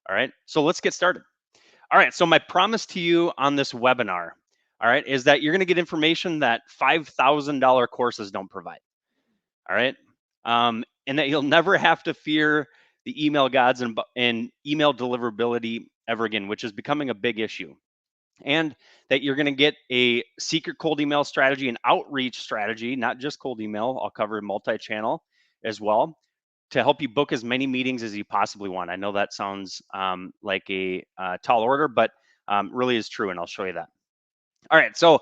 All right, so let's get started. All right, so my promise to you on this webinar, all right, is that you're going to get information that $5,000 courses don't provide. All right, and that you'll never have to fear the email gods and email deliverability ever again, which is becoming a big issue. And that you're going to get a secret cold email strategy and outreach strategy, not just cold email. I'll cover multi-channel as well to help you book as many meetings as you possibly want. I know that sounds like a tall order, but really is true, and I'll show you that. All right, so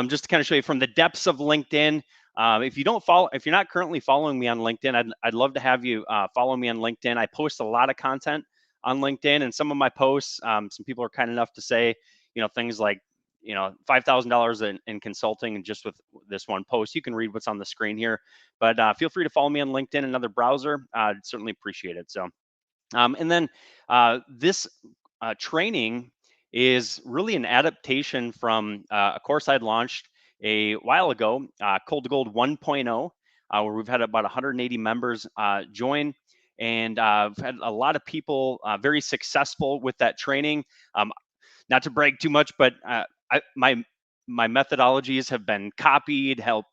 just to kind of show you from the depths of LinkedIn. If you're not currently following me on LinkedIn, I'd love to have you follow me on LinkedIn. I post a lot of content on LinkedIn, and some of my posts, some people are kind enough to say, things like, $5,000 in consulting, and just with this one post, you can read what's on the screen here. But feel free to follow me on LinkedIn, another browser. I'd certainly appreciate it. So, and then this training is really an adaptation from a course I'd launched a while ago, Cold to Gold 1.0, where we've had about 180 members join. And I've had a lot of people very successful with that training. Not to brag too much, but my methodologies have been copied, helped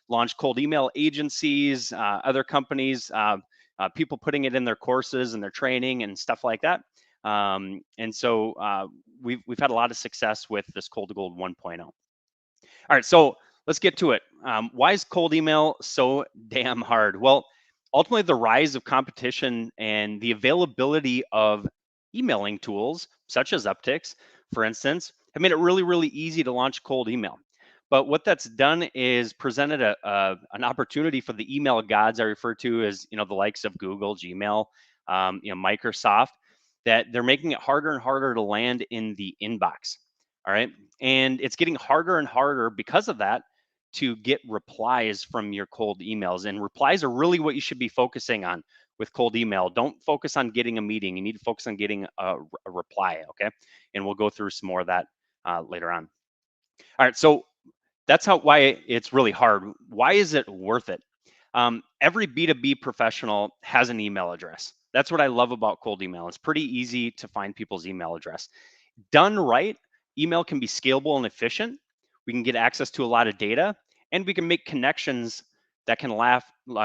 launch cold email agencies, other companies, people putting it in their courses and their training and stuff like that. And so we've had a lot of success with this Cold to Gold 1.0. All right, so let's get to it. Why is cold email so damn hard? Well, ultimately, the rise of competition and the availability of emailing tools, such as Uptics, for instance, have made it really, really easy to launch cold email. But what that's done is presented an opportunity for the email gods I refer to as, the likes of Google, Gmail, Microsoft, that they're making it harder and harder to land in the inbox. All right. And it's getting harder and harder because of that to get replies from your cold emails. And replies are really what you should be focusing on with cold email. Don't focus on getting a meeting. You need to focus on getting a reply. Okay. And we'll go through some more of that later on. All right. So that's why it's really hard. Why is it worth it? Every B2B professional has an email address. That's what I love about cold email. It's pretty easy to find people's email address. Done right, email can be scalable and efficient. We can get access to a lot of data, and we can make connections that can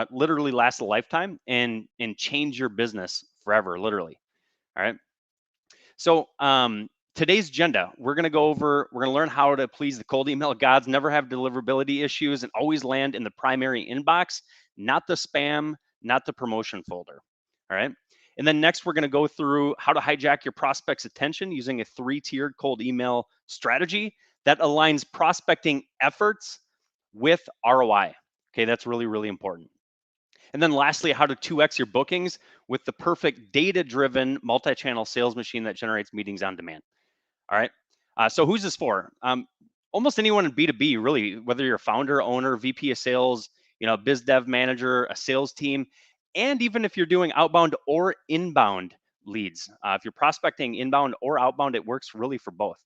literally last a lifetime and change your business forever, literally. All right. So today's agenda, we're going to learn how to please the cold email gods, never have deliverability issues, and always land in the primary inbox, not the spam, not the promotion folder. All right. And then next, we're going to go through how to hijack your prospect's attention using a 3-tiered cold email strategy that aligns prospecting efforts with ROI. Okay, that's really, really important. And then lastly, how to 2x your bookings with the perfect data-driven multi-channel sales machine that generates meetings on demand. All right. So who's this for? Almost anyone in B2B, really, whether you're a founder, owner, VP of sales, biz dev manager, a sales team, and even if you're doing outbound or inbound leads. If you're prospecting inbound or outbound, it works really for both.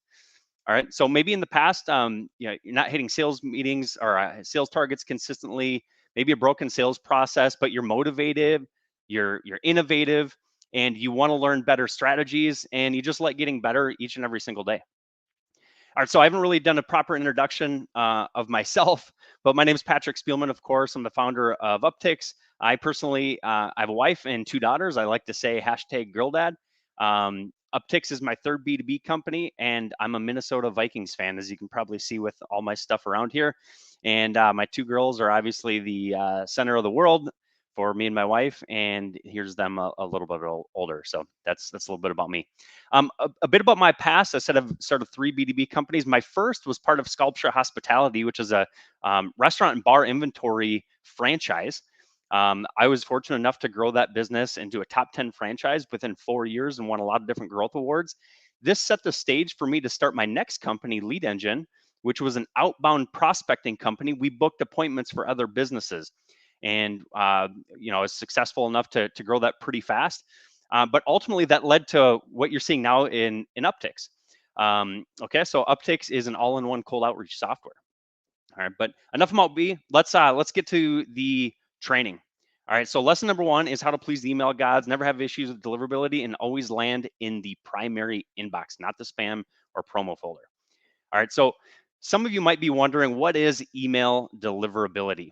All right. So maybe in the past, you're not hitting sales meetings or sales targets consistently. Maybe a broken sales process, but you're motivated, you're innovative, and you want to learn better strategies, and you just like getting better each and every single day. All right. So I haven't really done a proper introduction of myself, but my name is Patrick Spielman. Of course, I'm the founder of Uptics. I personally, I have a wife and 2 daughters. I like to say #GirlDad. Uptics is my third B2B company, and I'm a Minnesota Vikings fan, as you can probably see with all my stuff around here. And my 2 girls are obviously the center of the world for me and my wife. And here's them a little bit older. So that's a little bit about me. A bit about my past. I said I've started 3 B2B companies. My first was part of Sculpture Hospitality, which is a restaurant and bar inventory franchise. I was fortunate enough to grow that business into a top 10 franchise within 4 years and won a lot of different growth awards. This set the stage for me to start my next company, Lead Engine, which was an outbound prospecting company. We booked appointments for other businesses, and I was successful enough to grow that pretty fast. But ultimately, that led to what you're seeing now in Uptics. Okay, so Uptics is an all-in-one cold outreach software. All right, but enough about me. Let's get to the training. All right, so lesson number 1 is how to please the email gods, never have issues with deliverability, and always land in the primary inbox, not the spam or promo folder. All right, so some of you might be wondering, what is email deliverability?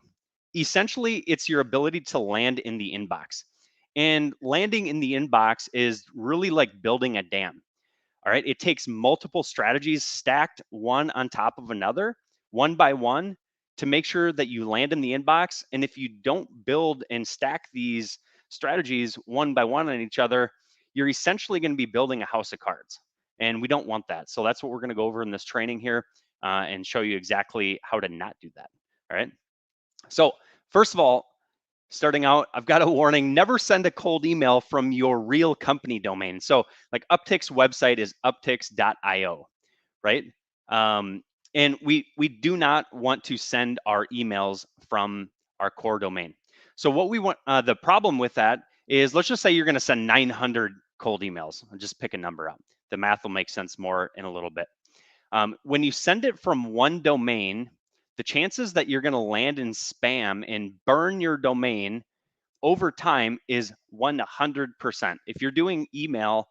Essentially, it's your ability to land in the inbox. And landing in the inbox is really like building a dam. All right. It takes multiple strategies stacked one on top of another, one by one, to make sure that you land in the inbox. And if you don't build and stack these strategies one by one on each other, you're essentially going to be building a house of cards. And we don't want that. So that's what we're going to go over in this training here and show you exactly how to not do that. All right. So, first of all, starting out, I've got a warning: never send a cold email from your real company domain. So, like Uptics website is uptics.io, right? Um, and we do not want to send our emails from our core domain. So what we want, the problem with that is, let's just say you're going to send 900 cold emails. I'll just pick a number out. The math will make sense more in a little bit. When you send it from one domain, the chances that you're going to land in spam and burn your domain over time is 100%. If you're doing email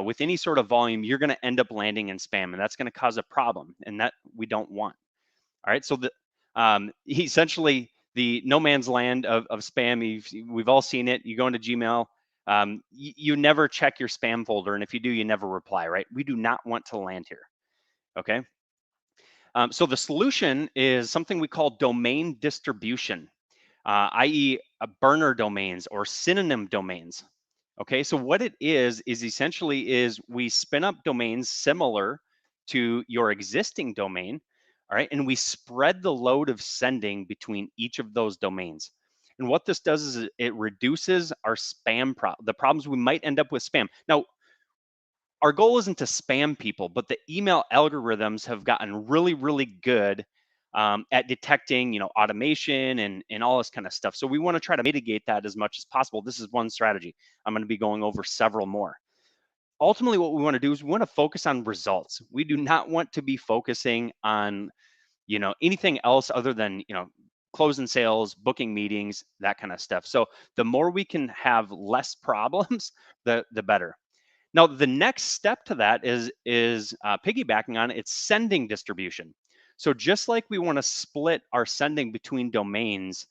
with any sort of volume, you're going to end up landing in spam, and that's going to cause a problem, and that we don't want. All right, so essentially the no man's land of spam. We've all seen it. You go into Gmail, you never check your spam folder, and if you do, you never reply. Right? We do not want to land here. Okay. So the solution is something we call domain distribution, i.e., burner domains or synonym domains. Okay, so what it is essentially is we spin up domains similar to your existing domain, all right, and we spread the load of sending between each of those domains. And what this does is it reduces our spam the problems we might end up with spam. Now, our goal isn't to spam people, but the email algorithms have gotten really, really good at detecting, automation and all this kind of stuff. So we want to try to mitigate that as much as possible. This is one strategy. I'm going to be going over several more. Ultimately, what we want to do is we want to focus on results. We do not want to be focusing on, anything else other than, closing sales, booking meetings, that kind of stuff. So the more we can have less problems, the better. Now, the next step to that is piggybacking on it's sending distribution. So just like we want to split our sending between domains,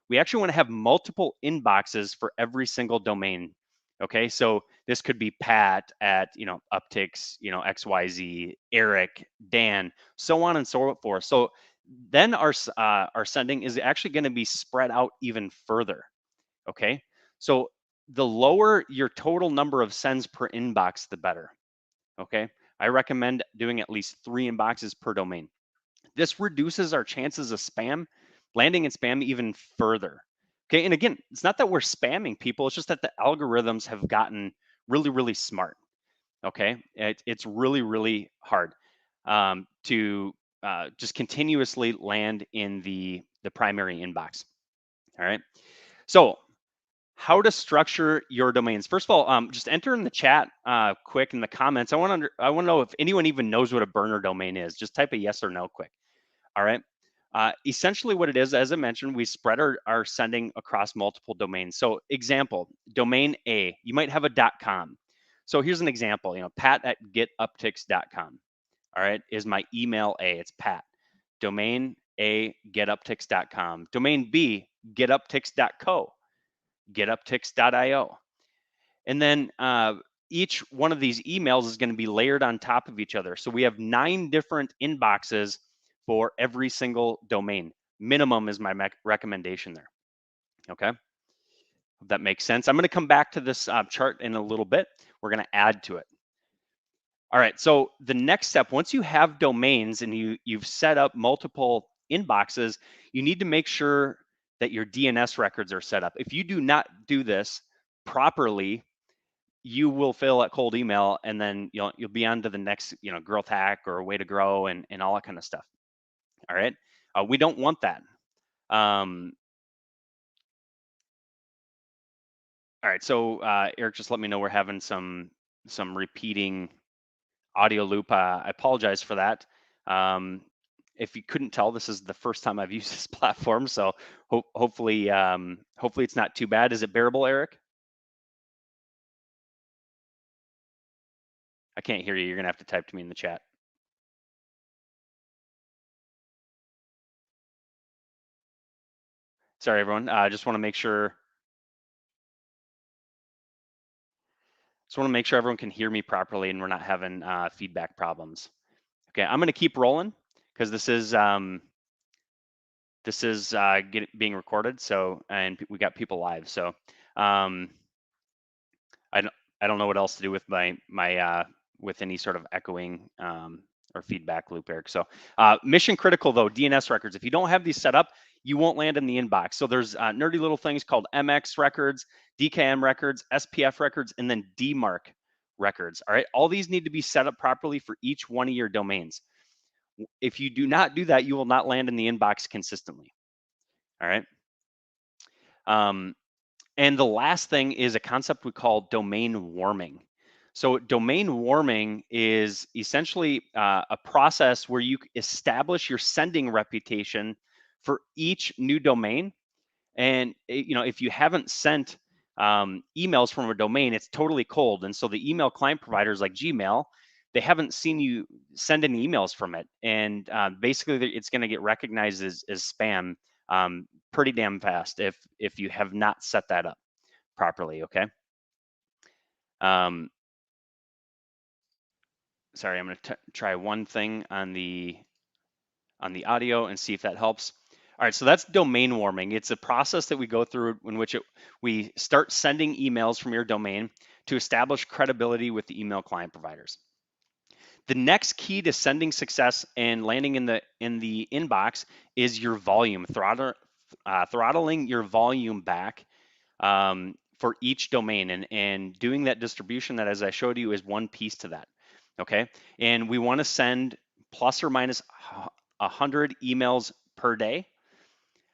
we actually want to have multiple inboxes for every single domain. Okay, so this could be Pat at Uptics, XYZ, Eric, Dan, so on and so forth. So then our sending is actually going to be spread out even further. Okay, so the lower your total number of sends per inbox, the better. Okay, I recommend doing at least 3 inboxes per domain. This reduces our chances of spam landing in spam even further. Okay, and again, it's not that we're spamming people, it's just that the algorithms have gotten really, really smart. Okay, it's really, really hard to just continuously land in the primary inbox. All right, so how to structure your domains. First of all, just enter in the chat quick in the comments. I want to know if anyone even knows what a burner domain is. Just type a yes or no quick. All right. Essentially what it is, as I mentioned, we spread our sending across multiple domains. So example, domain A, you might have a .com. So here's an example, pat at getuptics.com. All right, is my email A, it's Pat. Domain A, getuptics.com. Domain B, getuptics.co. getuptics.io. And then each one of these emails is going to be layered on top of each other. So we have 9 different inboxes for every single domain. Minimum is my recommendation there. Okay. If that makes sense. I'm going to come back to this chart in a little bit. We're going to add to it. All right. So the next step, once you have domains and you've set up multiple inboxes, you need to make sure that your DNS records are set up. If you do not do this properly, you will fail at cold email, and then you'll be on to the next growth hack or way to grow and all that kind of stuff. All right, we don't want that. All right, so Eric just let me know we're having some repeating audio loop. I apologize for that. if you couldn't tell, this is the first time I've used this platform, so hopefully it's not too bad. Is it bearable, Eric? I can't hear you. You're gonna have to type to me in the chat. Sorry, everyone. I just want to make sure. Everyone can hear me properly and we're not having feedback problems. Okay, I'm gonna keep rolling because this is being recorded. So, and we got people live. So, um, I don't know what else to do with my with any sort of echoing or feedback loop, Eric. So mission critical though, DNS records. If you don't have these set up, you won't land in the inbox. So there's nerdy little things called MX records, DKM records, SPF records, and then DMARC records. All right, all these need to be set up properly for each one of your domains. If you do not do that, you will not land in the inbox consistently. All right. And the last thing is a concept we call domain warming. So domain warming is essentially a process where you establish your sending reputation for each new domain. And if you haven't sent emails from a domain, it's totally cold. And so the email client providers like Gmail, they haven't seen you send any emails from it. And basically, it's going to get recognized as spam pretty damn fast if you have not set that up properly. Okay. Sorry, I'm going to try one thing on the audio and see if that helps. All right, so that's domain warming. It's a process that we go through in which we start sending emails from your domain to establish credibility with the email client providers. The next key to sending success and landing in the inbox is your volume, throttling your volume back for each domain, and doing that distribution that, as I showed you, is one piece to that. Okay, and we want to send plus or minus 100 emails per day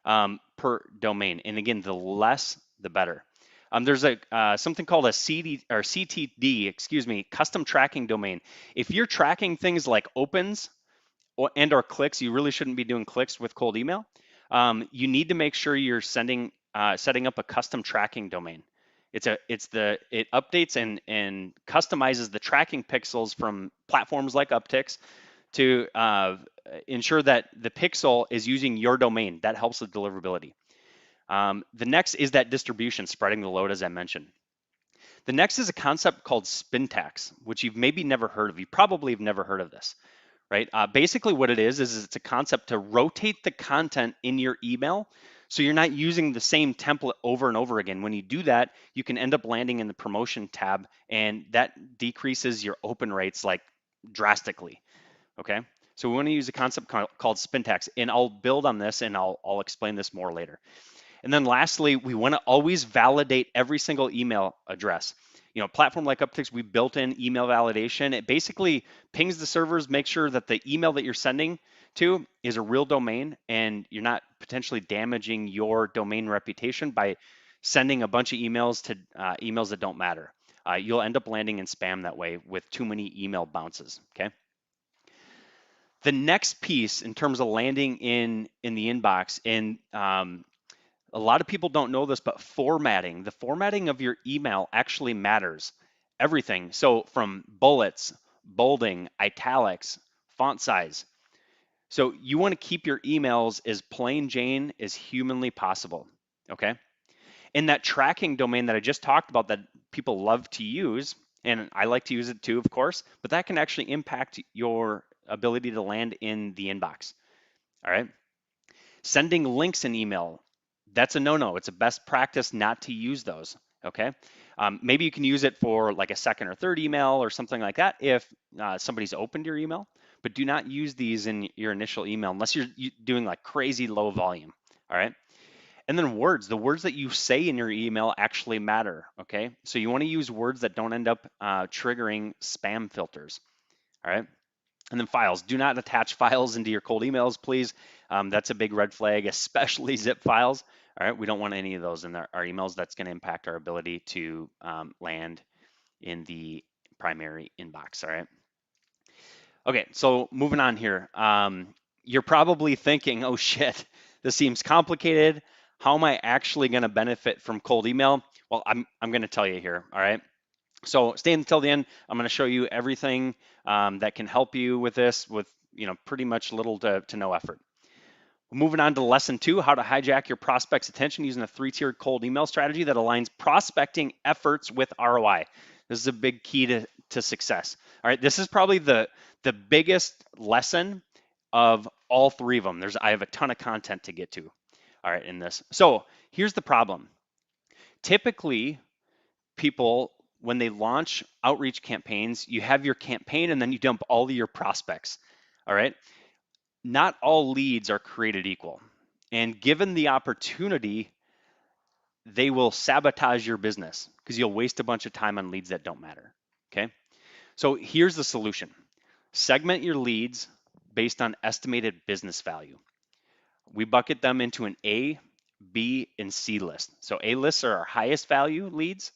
per domain, and again, the less the better. There's a something called a CTD, excuse me, custom tracking domain. If you're tracking things like opens or clicks, you really shouldn't be doing clicks with cold email. You need to make sure you're setting up a custom tracking domain. It updates and customizes the tracking pixels from platforms like Uptics to ensure that the pixel is using your domain. That helps with deliverability. The next is that distribution, spreading the load, as I mentioned. The next is a concept called syntax, which you've maybe never heard of. You probably have never heard of this, right? Basically what it is it's a concept to rotate the content in your email so you're not using the same template over and over again. When you do that, you can end up landing in the promotion tab, and that decreases your open rates like drastically. Okay, so we want to use a concept called syntax, and I'll build on this and I'll explain this more later. And then lastly, we want to always validate every single email address. A platform like Uptics, we built in email validation. It basically pings the servers, make sure that the email that you're sending to is a real domain and you're not potentially damaging your domain reputation by sending a bunch of emails to emails that don't matter. You'll end up landing in spam that way with too many email bounces. Okay. The next piece in terms of landing in the inbox, and a lot of people don't know this, but the formatting of your email actually matters. Everything. So from bullets, bolding, italics, font size. So you want to keep your emails as plain Jane as humanly possible. Okay. And that tracking domain that I just talked about that people love to use, and I like to use it too, of course, but that can actually impact your ability to land in the inbox. All right. Sending links in email, that's a no-no. It's a best practice not to use those. Okay. Maybe you can use it for like a second or third email or something like that if somebody's opened your email, but do not use these in your initial email unless you're doing like crazy low volume. All right. And then the words that you say in your email actually matter. Okay. So you want to use words that don't end up triggering spam filters. All right. And then files, do not attach files into your cold emails, please. That's a big red flag, especially zip files. All right, we don't want any of those in our emails. That's going to impact our ability to land in the primary inbox. All right. Okay, so moving on here. you're probably thinking, oh shit, this seems complicated. How am I actually going to benefit from cold email? Well, I'm going to tell you here. All right. So stay until the end. I'm going to show you everything that can help you with this with, pretty much little to no effort. Moving on to lesson 2, how to hijack your prospect's attention using a 3-tiered cold email strategy that aligns prospecting efforts with ROI. This is a big key to success. All right, this is probably the biggest lesson of all 3 of them. I have a ton of content to get to. All right, in this. So here's the problem. Typically, people, when they launch outreach campaigns, you have your campaign and then you dump all of your prospects. All right. Not all leads are created equal. And given the opportunity, they will sabotage your business because you'll waste a bunch of time on leads that don't matter. Okay. So here's the solution. Segment your leads based on estimated business value. We bucket them into an A, B, and C list. So A lists are our highest value leads.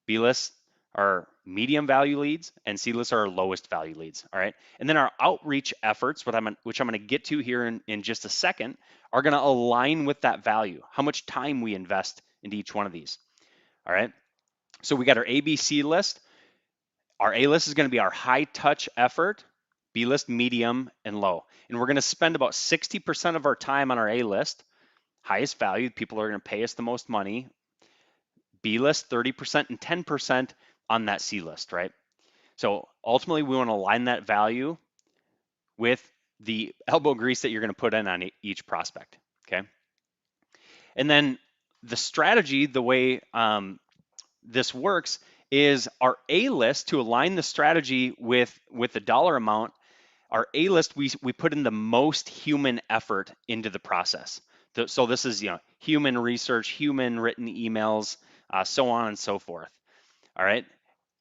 B lists are medium value leads, and C lists are our lowest value leads. All right. And then our outreach efforts, which I'm going to get to here in just a second, are going to align with that value, how much time we invest into each one of these. All right. So we got our ABC list. Our A list is going to be our high touch effort, B list, medium, and low. And we're going to spend about 60% of our time on our A list, highest value, people are going to pay us the most money. B list 30% and 10% on that C list, right? So ultimately we want to align that value with the elbow grease that you're going to put in on each prospect, okay? And then the strategy, the way this works is our A list, to align the strategy with the dollar amount, our A list, we put in the most human effort into the process. So this is, human research, human written emails, so on and so forth. All right.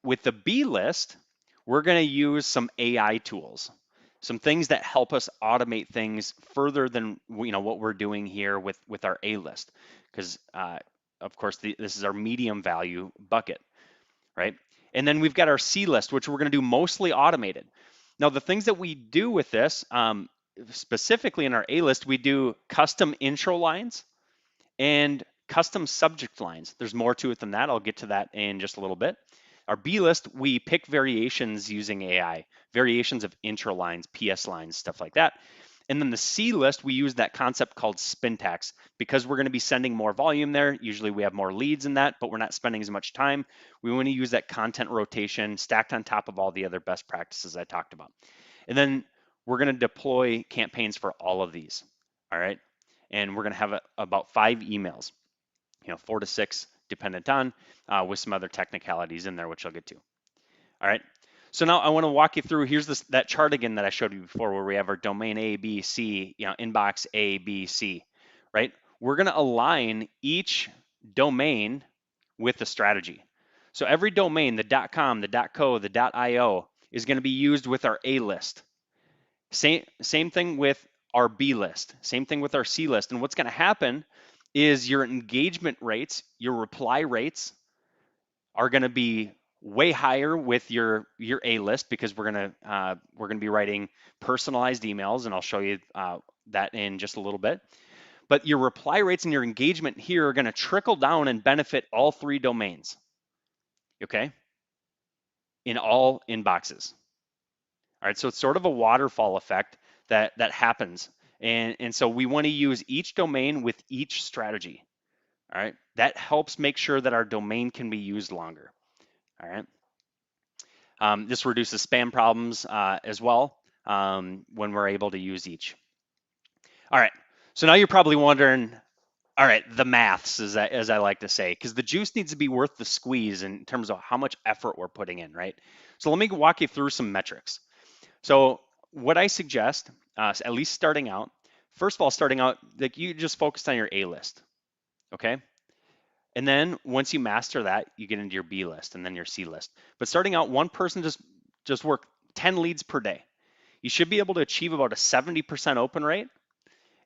With the B list, we're going to use some AI tools, some things that help us automate things further than what we're doing here with our A list, because of course this is our medium value bucket, right? And then we've got our C list, which we're going to do mostly automated. Now the things that we do with this, specifically in our A list, we do custom intro lines and custom subject lines. There's more to it than that. I'll get to that in just a little bit. Our B list, we pick variations using AI, variations of intro lines, PS lines, stuff like that. And then the C list, we use that concept called Spintax because we're going to be sending more volume there. Usually we have more leads in that, but we're not spending as much time. We want to use that content rotation stacked on top of all the other best practices I talked about. And then we're going to deploy campaigns for all of these. All right. And we're going to have about 5 emails, 4 to 6 dependent on, with some other technicalities in there, which I'll get to. All right. So now I want to walk you through, here's that chart again that I showed you before where we have our domain A, B, C, inbox A, B, C, right? We're going to align each domain with the strategy. So every domain, the .com, the .co, the .io is going to be used with our A list. Same thing with our B list, same thing with our C list. And what's going to happen is your engagement rates, your reply rates are going to be way higher with your A list because we're going to be writing personalized emails, and I'll show you that in just a little bit. But your reply rates and your engagement here are going to trickle down and benefit all 3 domains, okay, in all inboxes. All right, so it's sort of a waterfall effect that happens. And so we want to use each domain with each strategy. All right, that helps make sure that our domain can be used longer. All right, this reduces spam problems as well when we're able to use each. All right, so now you're probably wondering, all right, the maths, as I like to say, because the juice needs to be worth the squeeze in terms of how much effort we're putting in, right? So let me walk you through some metrics. So what I suggest, at least starting out, first of all, like you just focused on your A list, okay? And then once you master that, you get into your B list and then your C list. But starting out, one person just work 10 leads per day. You should be able to achieve about a 70% open rate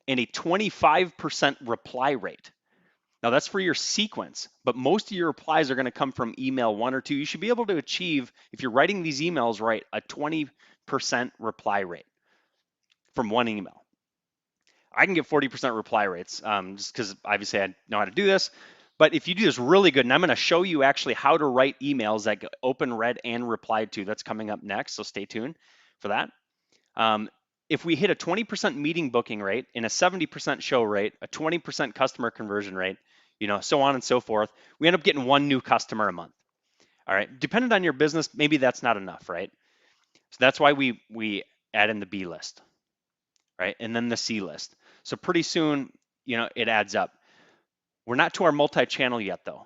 and a 25% reply rate. Now that's for your sequence, but most of your replies are going to come from email 1 or 2. You should be able to achieve, if you're writing these emails right, a 20% reply rate from one email. I can get 40% reply rates just because obviously I know how to do this. But if you do this really good, and I'm going to show you actually how to write emails that get open, read, and replied to. That's coming up next, so stay tuned for that. If we hit a 20% meeting booking rate and a 70% show rate, a 20% customer conversion rate, so on and so forth, we end up getting one new customer a month. All right, depending on your business, maybe that's not enough, right? So that's why we add in the B list, right? And then the C list. So pretty soon, it adds up. We're not to our multi-channel yet though.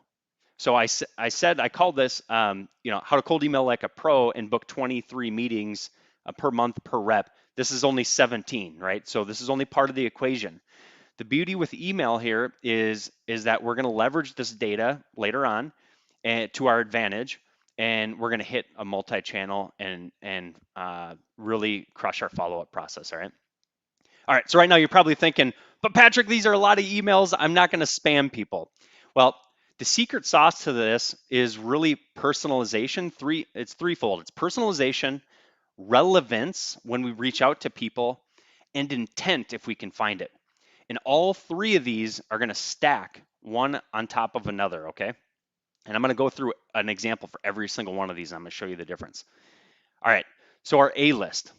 So I said, I called this, how to cold email like a pro and book 23 meetings per month per rep. This is only 17, right? So this is only part of the equation. The beauty with email here is that we're going to leverage this data later on and to our advantage, and we're going to hit a multi-channel and really crush our follow-up process. All right. So right now you're probably thinking, but Patrick, these are a lot of emails. I'm not going to spam people. Well, the secret sauce to this is really personalization. It's threefold. It's personalization, relevance when we reach out to people, and intent if we can find it. And all three of these are going to stack one on top of another, okay? And I'm going to go through an example for every single one of these. I'm going to show you the difference. All right, so our A list.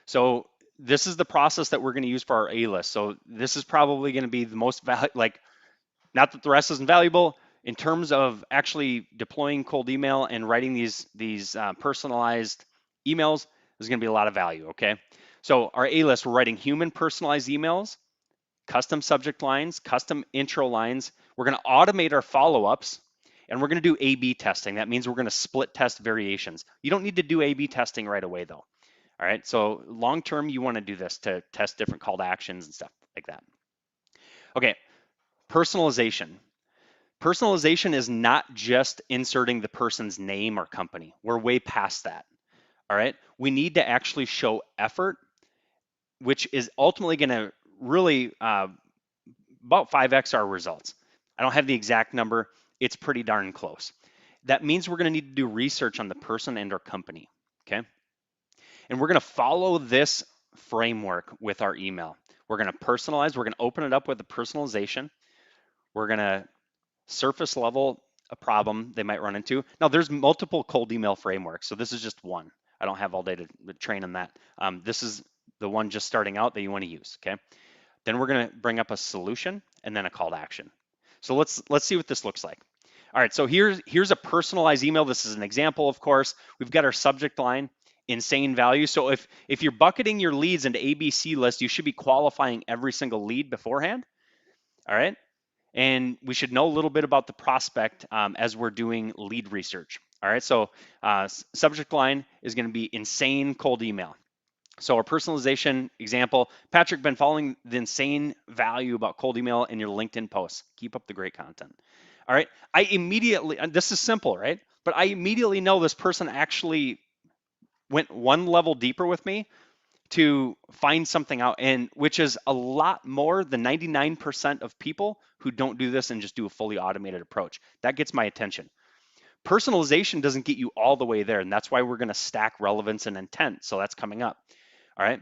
So this is the process that we're going to use for our A list. So this is probably going to be the most not that the rest isn't valuable, in terms of actually deploying cold email and writing these personalized emails, there's going to be a lot of value, okay? So our A list, we're writing human personalized emails, custom subject lines, custom intro lines. We're going to automate our follow-ups, and we're going to do A/B testing. That means we're going to split test variations. You don't need to do A/B testing right away though. All right, so long term, you want to do this to test different call to actions and stuff like that. Okay, personalization. Personalization is not just inserting the person's name or company. We're way past that. All right, we need to actually show effort, which is ultimately going to really about 5x our results. I don't have the exact number. It's pretty darn close. That means we're going to need to do research on the person and our company. Okay. And we're going to follow this framework with our email. We're going to personalize. We're going to open it up with a personalization. We're going to surface level a problem they might run into. Now, there's multiple cold email frameworks, so this is just one. I don't have all day to train on that. This is the one just starting out that you want to use, okay? Then we're going to bring up a solution and then a call to action. So let's see what this looks like. All right, so here's a personalized email. This is an example, of course. We've got our subject line, insane value. So if you're bucketing your leads into ABC list, you should be qualifying every single lead beforehand. All right, and we should know a little bit about the prospect as we're doing lead research. All right, so subject line is going to be insane cold email. So our personalization example, Patrick, been following the insane value about cold email in your LinkedIn posts. Keep up the great content. All right, I immediately, and this is simple, right? But I immediately know this person actually went one level deeper with me to find something out, and which is a lot more than 99% of people who don't do this and just do a fully automated approach. That gets my attention. Personalization doesn't get you all the way there, and that's why we're going to stack relevance and intent. So that's coming up. All right.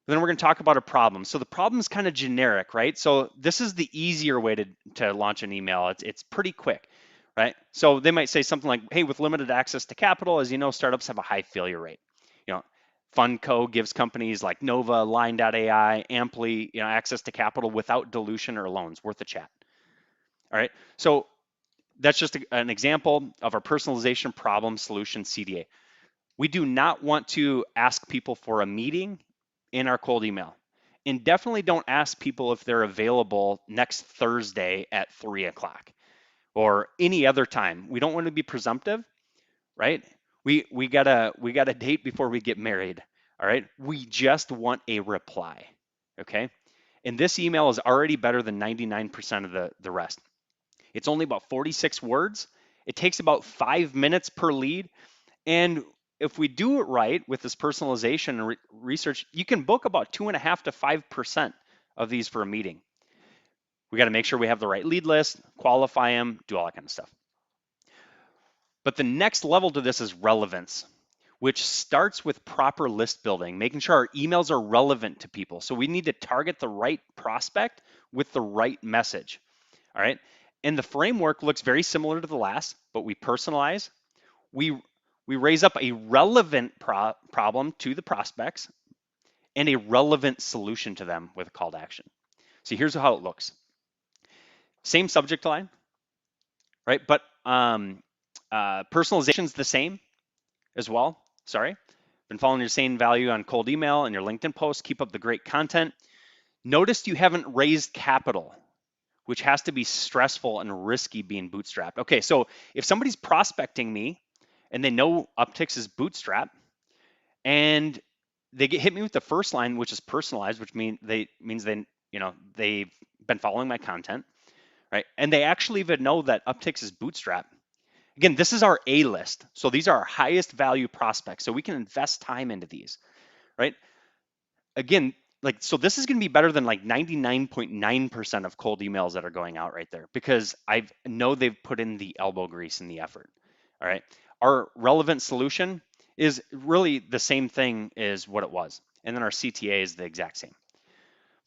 Then we're going to talk about a problem. So the problem is kind of generic, right? So this is the easier way to launch an email. It's pretty quick, right? So they might say something like, hey, with limited access to capital, as you know, startups have a high failure rate. Fundco gives companies like Nova, Line.ai, Amply, access to capital without dilution or loans. Worth a chat. All right. So that's just an example of our personalization problem solution CDA. We do not want to ask people for a meeting in our cold email. And definitely don't ask people if they're available next Thursday at 3 o'clock or any other time. We don't want to be presumptive, right? We got a date before we get married. All right. We just want a reply. Okay. And this email is already better than 99% of the rest. It's only about 46 words. It takes about 5 minutes per lead. And if we do it right with this personalization and research, you can book about 2.5 to 5% of these for a meeting. We got to make sure we have the right lead list, qualify them, do all that kind of stuff. But the next level to this is relevance. which starts with proper list building, making sure our emails are relevant to people. So we need to target the right prospect with the right message. All right. And the framework looks very similar to the last, but we personalize. We raise up a relevant problem to the prospects and a relevant solution to them with a call to action. So here's how it looks. Same subject line, right? But personalization is the same as well. Sorry. Been following your same value on cold email and your LinkedIn posts. Keep up the great content. Notice you haven't raised capital, which has to be stressful and risky being bootstrapped. Okay, so if somebody's prospecting me and they know Uptics is bootstrap and they hit me with the first line, which is personalized, which means they've been following my content, right? And they actually even know that Uptics is bootstrap. Again, this is our A list. So these are our highest value prospects. So we can invest time into these, right? Again, so this is going to be better than like 99.9% of cold emails that are going out right there, because I know they've put in the elbow grease and the effort. All right. Our relevant solution is really the same thing as what it was. And then our CTA is the exact same.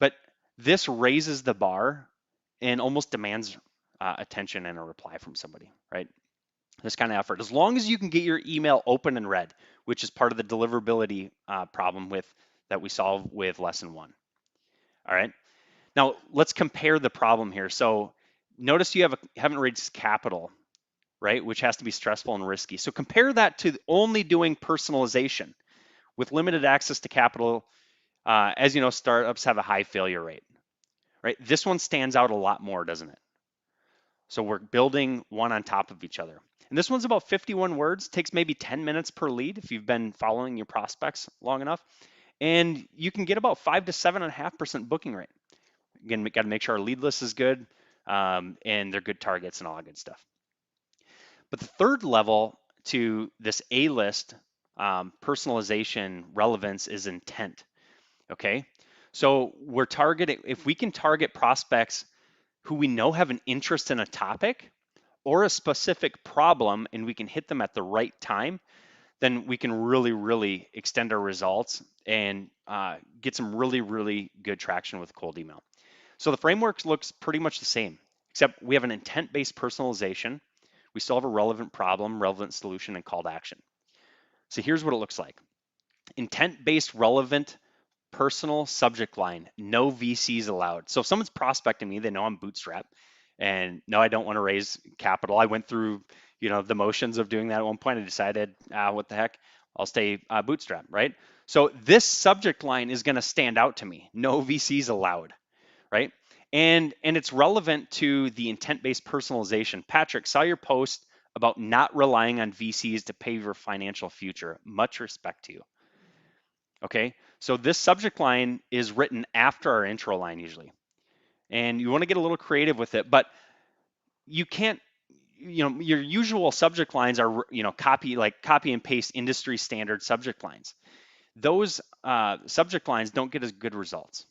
But this raises the bar and almost demands attention and a reply from somebody, right? This kind of effort, as long as you can get your email open and read, which is part of the deliverability problem that we solve with lesson 1. All right. Now let's compare the problem here. So notice you haven't raised capital, right? Which has to be stressful and risky. So compare that to only doing personalization with limited access to capital. As you know, startups have a high failure rate, right? This one stands out a lot more, doesn't it? So we're building one on top of each other. And this one's about 51 words, takes maybe 10 minutes per lead if you've been following your prospects long enough. And you can get about 5 to 7.5% booking rate. Again, we got to make sure our lead list is good and they're good targets and all that good stuff. But the third level to this A list personalization relevance is intent. Okay. So we're targeting, if we can target prospects who we know have an interest in a topic or a specific problem, and we can hit them at the right time, then we can really, really extend our results and get some really, really good traction with cold email. So the framework looks pretty much the same, except we have an intent-based personalization. We still have a relevant problem, relevant solution, and call to action. So here's what it looks like. Intent-based relevant personal subject line, no VCs allowed. So if someone's prospecting me, they know I'm bootstrap and no, I don't want to raise capital. I went through, the motions of doing that at one point. I decided, what the heck, I'll stay bootstrap, right? So this subject line is going to stand out to me. No VCs allowed, right? And it's relevant to the intent-based personalization. Patrick, saw your post about not relying on VCs to pay your financial future. Much respect to you. Okay, so this subject line is written after our intro line usually. And you want to get a little creative with it, but you can't, your usual subject lines are, copy and paste industry standard subject lines. Those subject lines don't get as good results.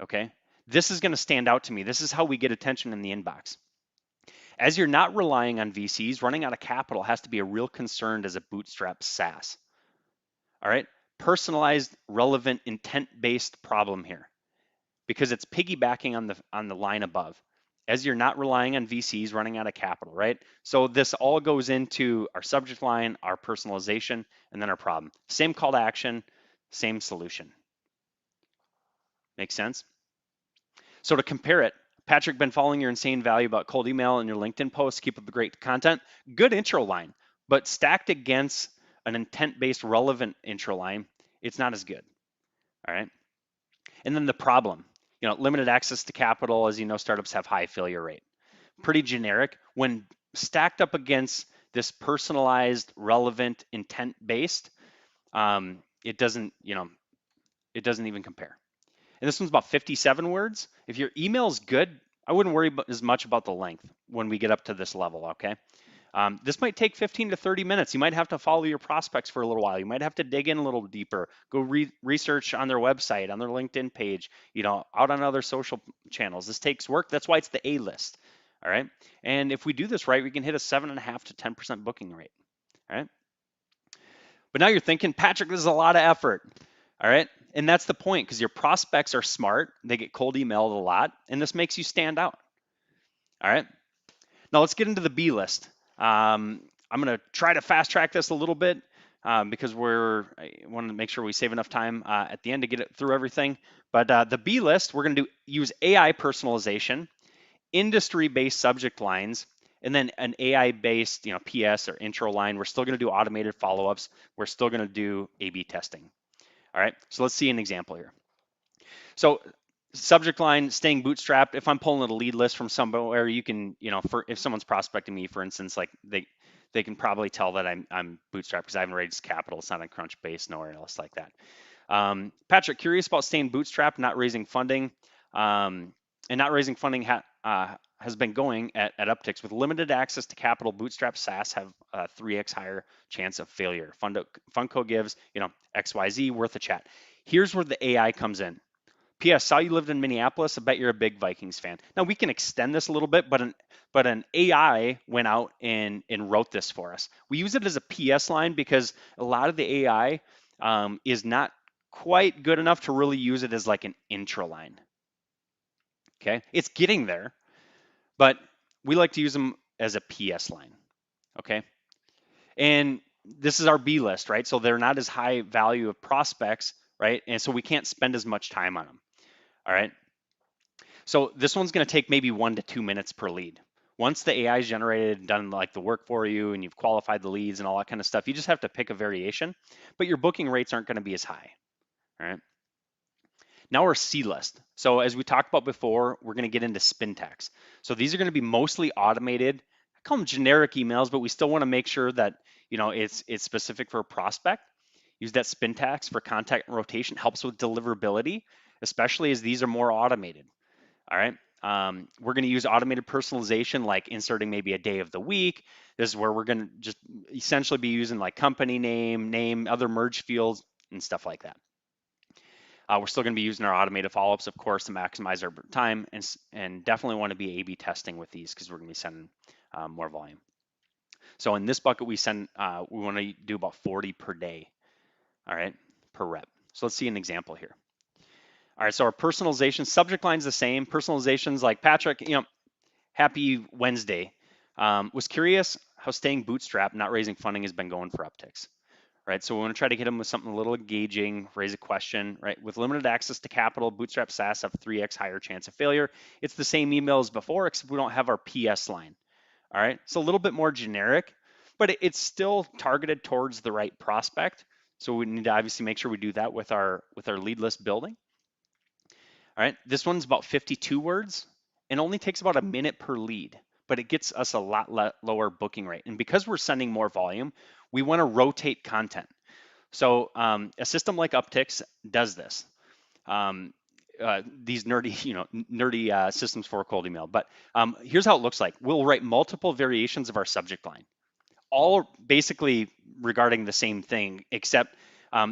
Okay, this is going to stand out to me. This is how we get attention in the inbox. As you're not relying on VCs, running out of capital has to be a real concern as a bootstrap SaaS. All right. Personalized, relevant, intent-based problem here, because it's piggybacking on the line above. As you're not relying on VCs, running out of capital, right? So this all goes into our subject line, our personalization, and then our problem. Same call to action, same solution. Make sense? So to compare it, Patrick, been following your insane value about cold email and your LinkedIn posts. Keep up the great content. Good intro line, but stacked against an intent-based relevant intro line, it's not as good. All right. And then the problem, limited access to capital. As you know, startups have high failure rate. Pretty generic. When stacked up against this personalized, relevant, intent-based, it doesn't even compare. And this one's about 57 words. If your email is good, I wouldn't worry as much about the length when we get up to this level, okay? This might take 15 to 30 minutes. You might have to follow your prospects for a little while. You might have to dig in a little deeper, go research on their website, on their LinkedIn page, out on other social channels. This takes work. That's why it's the A list. All right. And if we do this right, we can hit a 7.5 to 10% booking rate. All right. But now you're thinking, Patrick, this is a lot of effort. All right. And that's the point, because your prospects are smart. They get cold emailed a lot, and this makes you stand out. All right. Now let's get into the B list. I'm going to try to fast track this a little bit because I want to make sure we save enough time at the end to get it through everything. But the B list, we're going to use AI personalization, industry-based subject lines, and then an AI-based, PS or intro line. We're still going to do automated follow-ups. We're still going to do A/B testing. All right. So let's see an example here. So subject line, staying bootstrapped. If I'm pulling a lead list from somewhere, you can, if someone's prospecting me, for instance, like they can probably tell that I'm bootstrapped because I haven't raised capital. It's not on Crunchbase, nowhere else like that. Patrick, curious about staying bootstrapped, not raising funding, and not raising funding has been going at Uptics. With limited access to capital, bootstrap SaaS have a 3x higher chance of failure. Funko gives, XYZ, worth a chat. Here's where the AI comes in. P.S. Saw you lived in Minneapolis. I bet you're a big Vikings fan. Now we can extend this a little bit, but an AI went out and wrote this for us. We use it as a PS line because a lot of the AI is not quite good enough to really use it as like an intro line. Okay, it's getting there, but we like to use them as a PS line. Okay, and this is our B list, right? So they're not as high value of prospects, right? And so we can't spend as much time on them. All right. So this one's going to take maybe 1 to 2 minutes per lead. Once the AI is generated and done like the work for you and you've qualified the leads and all that kind of stuff, you just have to pick a variation, but your booking rates aren't going to be as high. All right. Now we're C list. So as we talked about before, we're going to get into spin tags. So these are going to be mostly automated. I call them generic emails, but we still want to make sure that it's specific for a prospect. Use that spin tags for contact and rotation. Helps with deliverability, especially as these are more automated. All right. We're going to use automated personalization, like inserting maybe a day of the week. This is where we're going to just essentially be using like company name, other merge fields, and stuff like that. We're still going to be using our automated follow-ups, of course, to maximize our time, and definitely want to be A/B testing with these because we're going to be sending more volume. So in this bucket, we want to do about 40 per day. All right, per rep. So let's see an example here. All right, so our personalization subject line is the same. Personalizations like Patrick, happy Wednesday. Was curious how staying bootstrapped, not raising funding has been going for Uptics. Right, so we want to try to hit them with something a little engaging, raise a question, right? With limited access to capital, bootstrap SaaS have 3x higher chance of failure. It's the same email as before, except we don't have our PS line. All right, it's a little bit more generic, but it's still targeted towards the right prospect. So we need to obviously make sure we do that with our lead list building. All right, this one's about 52 words and only takes about a minute per lead, but it gets us a lot lower booking rate. And because we're sending more volume, we want to rotate content. So a system like Uptics does this. These nerdy systems for cold email. But here's how it looks like. We'll write multiple variations of our subject line, all basically regarding the same thing, except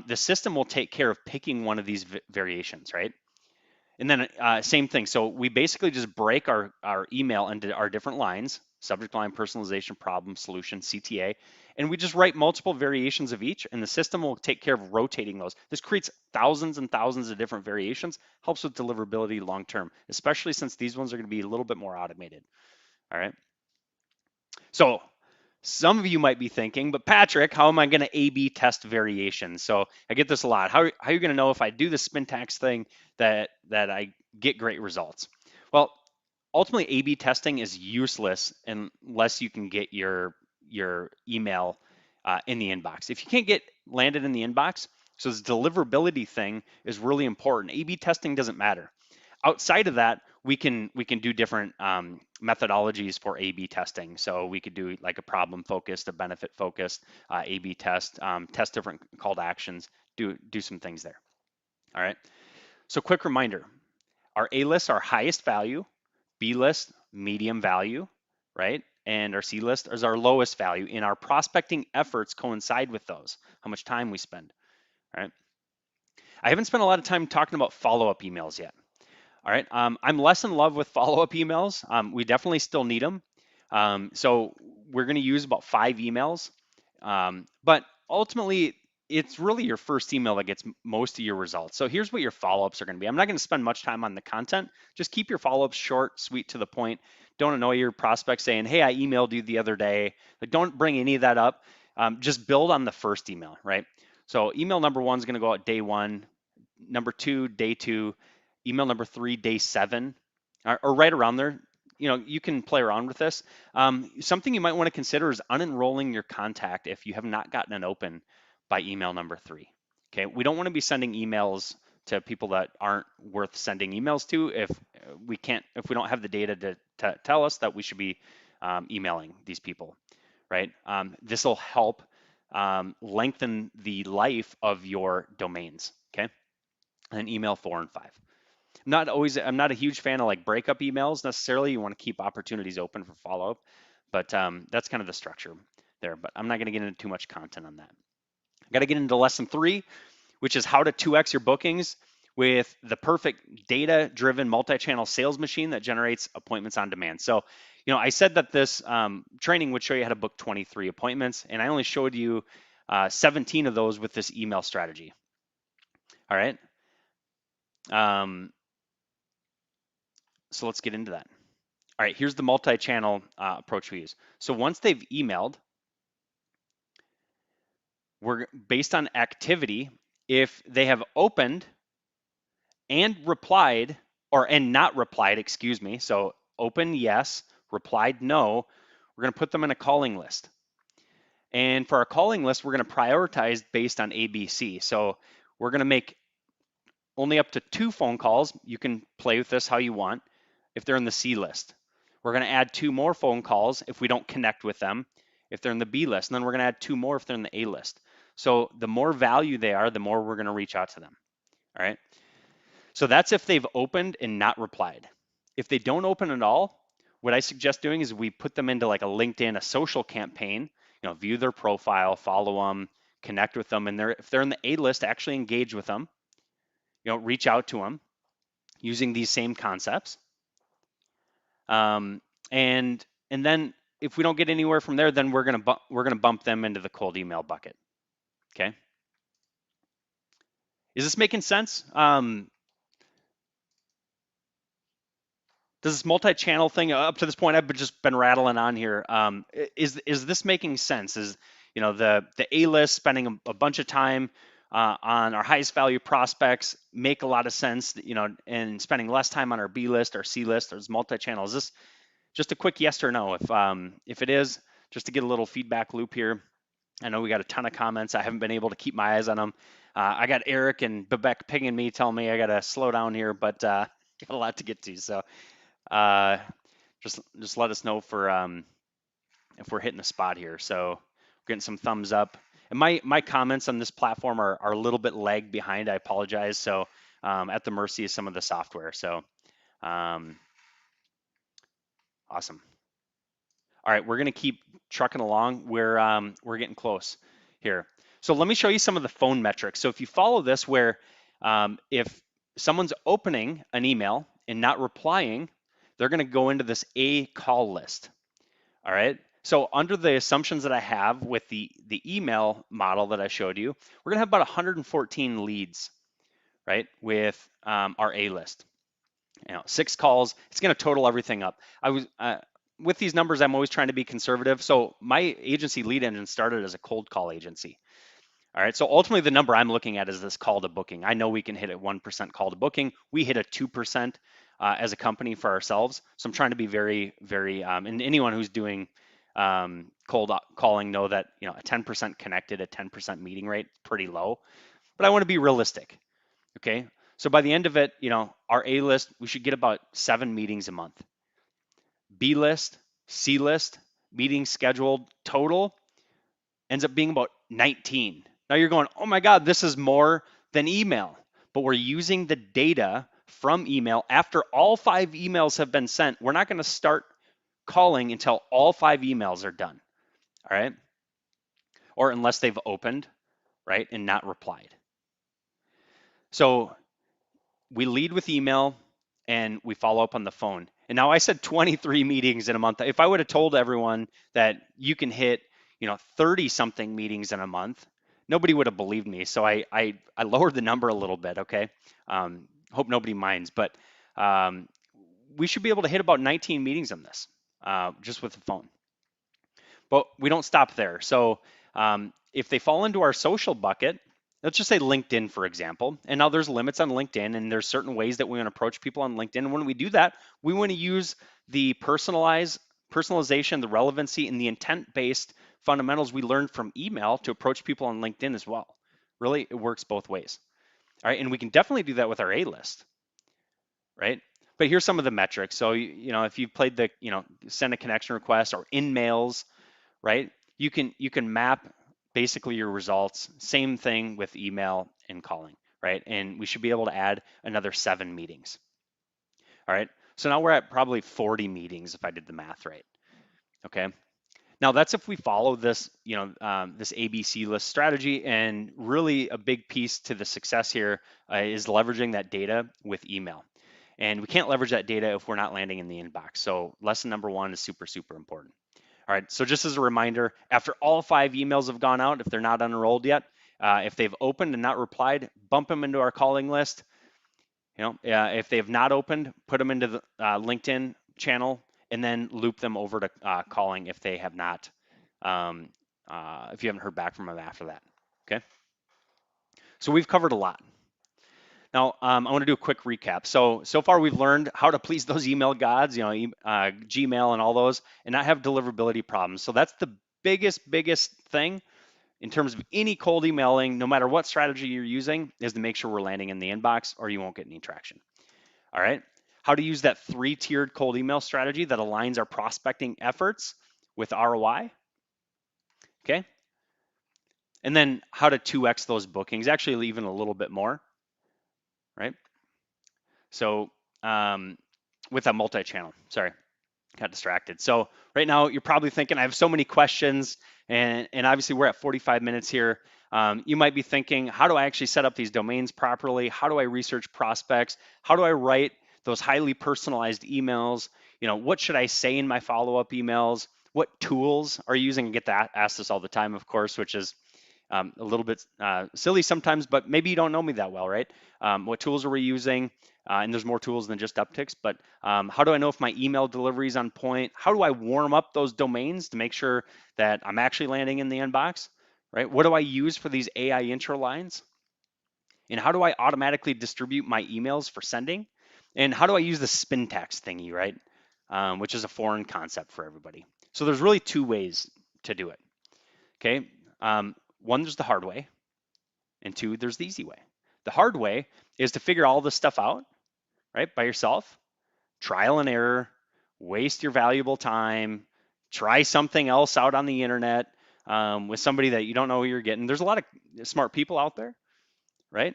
the system will take care of picking one of these variations, right? And then same thing. So we basically just break our email into our different lines: subject line, personalization, problem, solution, CTA, and we just write multiple variations of each, and the system will take care of rotating those. This creates thousands and thousands of different variations, helps with deliverability long term, especially since these ones are going to be a little bit more automated. All right. So some of you might be thinking, but Patrick, how am I going to A/B test variations? So I get this a lot. How are you going to know if I do the spin tags thing that I get great results? Well, ultimately, A/B testing is useless unless you can get your email in the inbox. If you can't get landed in the inbox, so this deliverability thing is really important. A/B testing doesn't matter. Outside of that, we can do different methodologies for A/B testing. So we could do like a problem focused, a benefit focused A/B test, test different call to actions, do some things there. All right. So quick reminder: our A list, our highest value; B list, medium value, right? And our C list is our lowest value. In our prospecting efforts coincide with those, how much time we spend. All right. I haven't spent a lot of time talking about follow-up emails yet. All right, I'm less in love with follow-up emails. We definitely still need them. So we're going to use about 5 emails. But ultimately, it's really your first email that gets most of your results. So here's what your follow-ups are going to be. I'm not going to spend much time on the content. Just keep your follow-ups short, sweet, to the point. Don't annoy your prospects saying, hey, I emailed you the other day. Like, don't bring any of that up. Just build on the first email, right? So email number 1 is going to go out day 1. Number 2, day 2. Email number 3, day 7, or right around there. You can play around with this. Something you might want to consider is unenrolling your contact if you have not gotten an open by email number 3. Okay, we don't want to be sending emails to people that aren't worth sending emails to if we don't have the data to tell us that we should be emailing these people, right? This will help lengthen the life of your domains. Okay, and email 4 and 5. I'm not a huge fan of like breakup emails necessarily. You want to keep opportunities open for follow-up, but that's kind of the structure there. But I'm not going to get into too much content on that. I got to get into lesson 3, which is how to 2x your bookings with the perfect data-driven multi-channel sales machine that generates appointments on demand. So, I said that this training would show you how to book 23 appointments, and I only showed you 17 of those with this email strategy. All right. So let's get into that. All right, here's the multi-channel approach we use. So once they've emailed, we're based on activity. If they have opened and replied, and not replied, excuse me. So open, yes, replied, no. We're going to put them in a calling list. And for our calling list, we're going to prioritize based on ABC. So we're going to make only up to 2 phone calls. You can play with this how you want if they're in the C list. We're going to add 2 more phone calls if we don't connect with them, if they're in the B list. And then we're going to add 2 more if they're in the A list. So the more value they are, the more we're going to reach out to them. All right. So that's if they've opened and not replied. If they don't open at all, what I suggest doing is we put them into like a LinkedIn, a social campaign, view their profile, follow them, connect with them. And if they're in the A list, actually engage with them, reach out to them using these same concepts. And then if we don't get anywhere from there, then we're gonna bump them into the cold email bucket. Okay. Is this making sense? Does this multi-channel thing up to this point, I've just been rattling on here. Is this making sense? Is the A list spending a bunch of time on our highest value prospects make a lot of sense, and spending less time on our B list, our C list, or multi-channel? Is this just a quick yes or no? If it is, just to get a little feedback loop here. I know we got a ton of comments. I haven't been able to keep my eyes on them. I got Eric and Bebek pinging me, telling me I got to slow down here, but got a lot to get to. So just let us know for if we're hitting the spot here. So we're getting some thumbs up. And my comments on this platform are a little bit lagged behind. I apologize. So at the mercy of some of the software. So awesome. All right, we're gonna keep trucking along. We're getting close here. So let me show you some of the phone metrics. So if you follow this, where if someone's opening an email and not replying, they're gonna go into this A call list. All right. So under the assumptions that I have with the email model that I showed you, we're gonna have about 114 leads, right, with our A list. 6 calls. It's gonna total everything up. With these numbers, I'm always trying to be conservative. So my agency Lead Engine started as a cold call agency. All right, so ultimately the number I'm looking at is this call to booking. I know we can hit a 1% call to booking. We hit a 2% as a company for ourselves. So I'm trying to be very, very, and anyone who's doing cold calling know that a 10% connected, a 10% meeting rate, pretty low. But I want to be realistic. Okay, so by the end of it, our A list, we should get about 7 meetings a month. B list, C list, meetings scheduled total ends up being about 19. Now you're going, oh my God, this is more than email. But we're using the data from email. After all 5 emails have been sent, we're not going to start calling until all 5 emails are done. All right. Or unless they've opened, right, and not replied. So we lead with email and we follow up on the phone. And now I said 23 meetings in a month. If I would have told everyone that you can hit 30 something meetings in a month, nobody would have believed me. So I lowered the number a little bit. Okay. Hope nobody minds, but um, we should be able to hit about 19 meetings on this just with the phone. But we don't stop there. So if they fall into our social bucket, let's just say LinkedIn, for example, and now there's limits on LinkedIn, and there's certain ways that we want to approach people on LinkedIn. And when we do that, we want to use the personalization, the relevancy, and the intent-based fundamentals we learned from email to approach people on LinkedIn as well. Really, it works both ways. All right, and we can definitely do that with our A list, right? But here's some of the metrics. So, you know, if you've played the, you know, send a connection request or in mails, right? You can map basically your results. Same thing with email and calling, right? And we should be able to add another 7 meetings. All right. So now we're at probably 40 meetings if I did the math right. Okay. Now that's if we follow this, you know, this ABC list strategy, and really a big piece to the success here is leveraging that data with email. And we can't leverage that data if we're not landing in the inbox. So lesson number 1 is super, super important. All right, so just as a reminder, after all 5 emails have gone out, if they're not unenrolled yet, if they've opened and not replied, bump them into our calling list. You know, if they have not opened, put them into the LinkedIn channel, and then loop them over to calling if they have not, if you haven't heard back from them after that. Okay, so we've covered a lot. Now, I want to do a quick recap. So far we've learned how to please those email gods, you know, Gmail and all those, and not have deliverability problems. So that's the biggest thing in terms of any cold emailing, no matter what strategy you're using, is to make sure we're landing in the inbox or you won't get any traction. All right. How to use that 3-tiered cold email strategy that aligns our prospecting efforts with ROI. Okay. And then how to 2x those bookings, actually even a little bit more, right? So with a multi-channel, sorry, got distracted. So right now you're probably thinking, I have so many questions, and obviously we're at 45 minutes here. You might be thinking, how do I actually set up these domains properly? How do I research prospects? How do I write those highly personalized emails? You know, what should I say in my follow-up emails? What tools are you using? I get that asked this all the time, of course, which is a little bit silly sometimes, but maybe you don't know me that well, right? What tools are we using? And there's more tools than just Uptics, but how do I know if my email delivery is on point? How do I warm up those domains to make sure that I'm actually landing in the inbox, right? What do I use for these AI intro lines? And how do I automatically distribute my emails for sending? And how do I use the spin tax thingy, right? Which is a foreign concept for everybody. So there's really 2 ways to do it, okay? 1, there's the hard way, and 2, there's the easy way. The hard way is to figure all this stuff out, right, by yourself, trial and error, waste your valuable time, try something else out on the internet with somebody that you don't know who you're getting. There's a lot of smart people out there, right?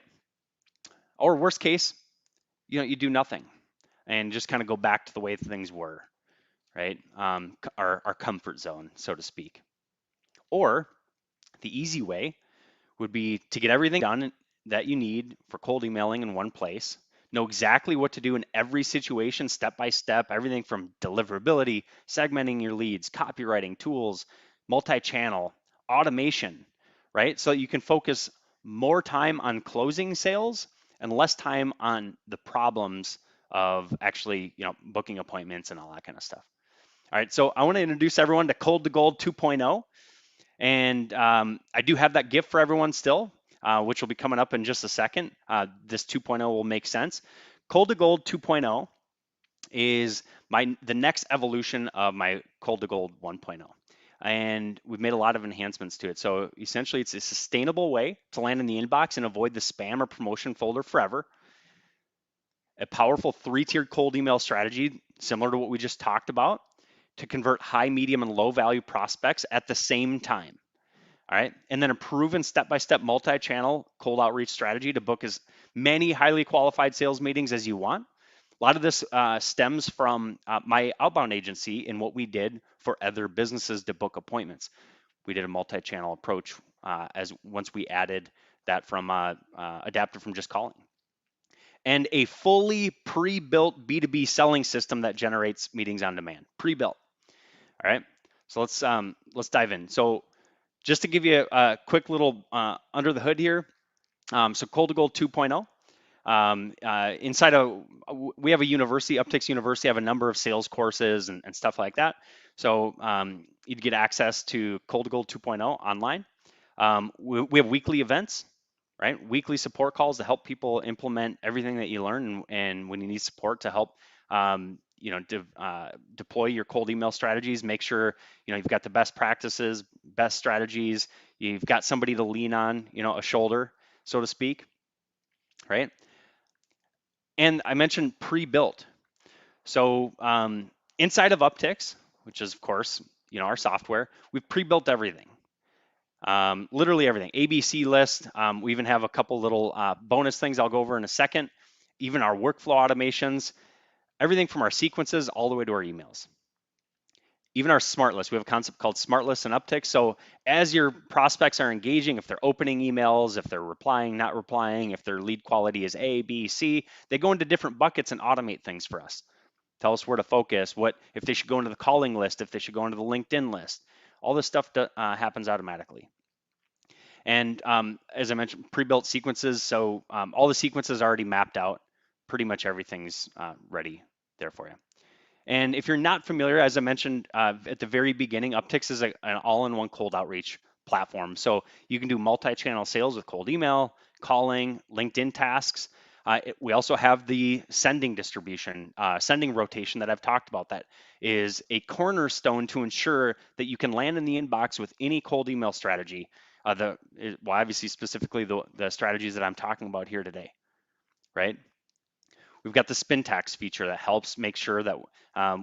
Or worst case, you know, you do nothing and just kind of go back to the way things were, right? Our comfort zone, so to speak. Or the easy way would be to get everything done that you need for cold emailing in one place, know exactly what to do in every situation, step by step, everything from deliverability, segmenting your leads, copywriting tools, multi-channel, automation, right? So you can focus more time on closing sales and less time on the problems of actually, you know, booking appointments and all that kind of stuff. All right, so I want to introduce everyone to Cold to Gold 2.0. And I do have that gift for everyone still, which will be coming up in just a second. This 2.0 will make sense. Cold to Gold 2.0 is the next evolution of my Cold to Gold 1.0. And we've made a lot of enhancements to it. So essentially, it's a sustainable way to land in the inbox and avoid the spam or promotion folder forever. A powerful 3-tiered cold email strategy, similar to what we just talked about, to convert high, medium, and low value prospects at the same time. All right. And then a proven step-by-step multi-channel cold outreach strategy to book as many highly qualified sales meetings as you want. A lot of this stems from my outbound agency and what we did for other businesses to book appointments. We did a multi-channel approach as once we added that from adapted from just calling. And a fully pre-built B2B selling system that generates meetings on demand, pre-built. All right, so let's dive in. So just to give you a quick little under the hood here, so Cold to Gold 2.0. Inside of, we have a university, Uptics University, have a number of sales courses and stuff like that. So you'd get access to Cold to Gold 2.0 online. We have weekly events, right? Weekly support calls to help people implement everything that you learn, and when you need support to help, deploy your cold email strategies, make sure you've got the best practices, best strategies. You've got somebody to lean on, a shoulder, so to speak, right? And I mentioned pre-built. So inside of Uptics, which is of course our software, we've pre-built everything. Literally everything. ABC list. We even have a couple little bonus things I'll go over in a second. Even our workflow automations, everything from our sequences all the way to our emails. Even our smart list. We have a concept called smart lists and Uptics. So as your prospects are engaging, if they're opening emails, if they're replying, not replying, if their lead quality is A, B, C, they go into different buckets and automate things for us. Tell us where to focus, what if they should go into the calling list, if they should go into the LinkedIn list. All this stuff happens automatically. And as I mentioned, pre-built sequences. So all the sequences are already mapped out. Pretty much everything's ready there for you. And if you're not familiar, as I mentioned at the very beginning, Uptics is an all-in-one cold outreach platform. So you can do multi-channel sales with cold email, calling, LinkedIn tasks. We also have the sending distribution, sending rotation that I've talked about. That is a cornerstone to ensure that you can land in the inbox with any cold email strategy. Obviously specifically the strategies that I'm talking about here today, right? We've got the spin tax feature that helps make sure that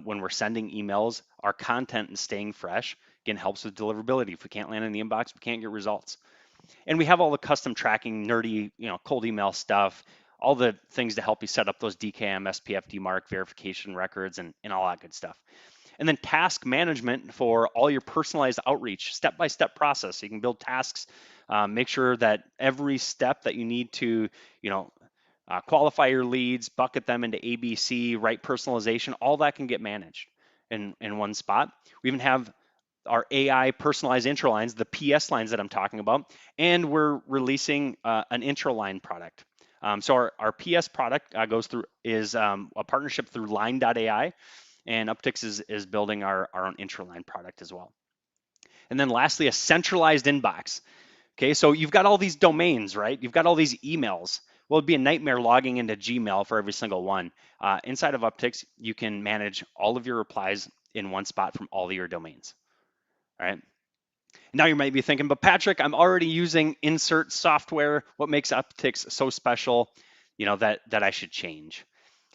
when we're sending emails, our content is staying fresh. Again, helps with deliverability. If we can't land in the inbox, we can't get results. And we have all the custom tracking, nerdy, cold email stuff, all the things to help you set up those DKM, SPF, DMARC, verification records, and all that good stuff. And then task management for all your personalized outreach, step-by-step process. So you can build tasks, make sure that every step that you need to, qualify your leads, bucket them into ABC, write personalization, all that can get managed in one spot. We even have our AI personalized intro lines, the PS lines that I'm talking about, and we're releasing an intro line product. So our PS product is a partnership through line.ai, and Uptics is building our own intro line product as well. And then lastly, a centralized inbox. Okay, so you've got all these domains, right? You've got all these emails. Well, it'd be a nightmare logging into Gmail for every single one. Inside of Uptics, you can manage all of your replies in one spot from all of your domains. All right. Now you might be thinking, but Patrick, I'm already using insert software. What makes Uptics so special, that I should change?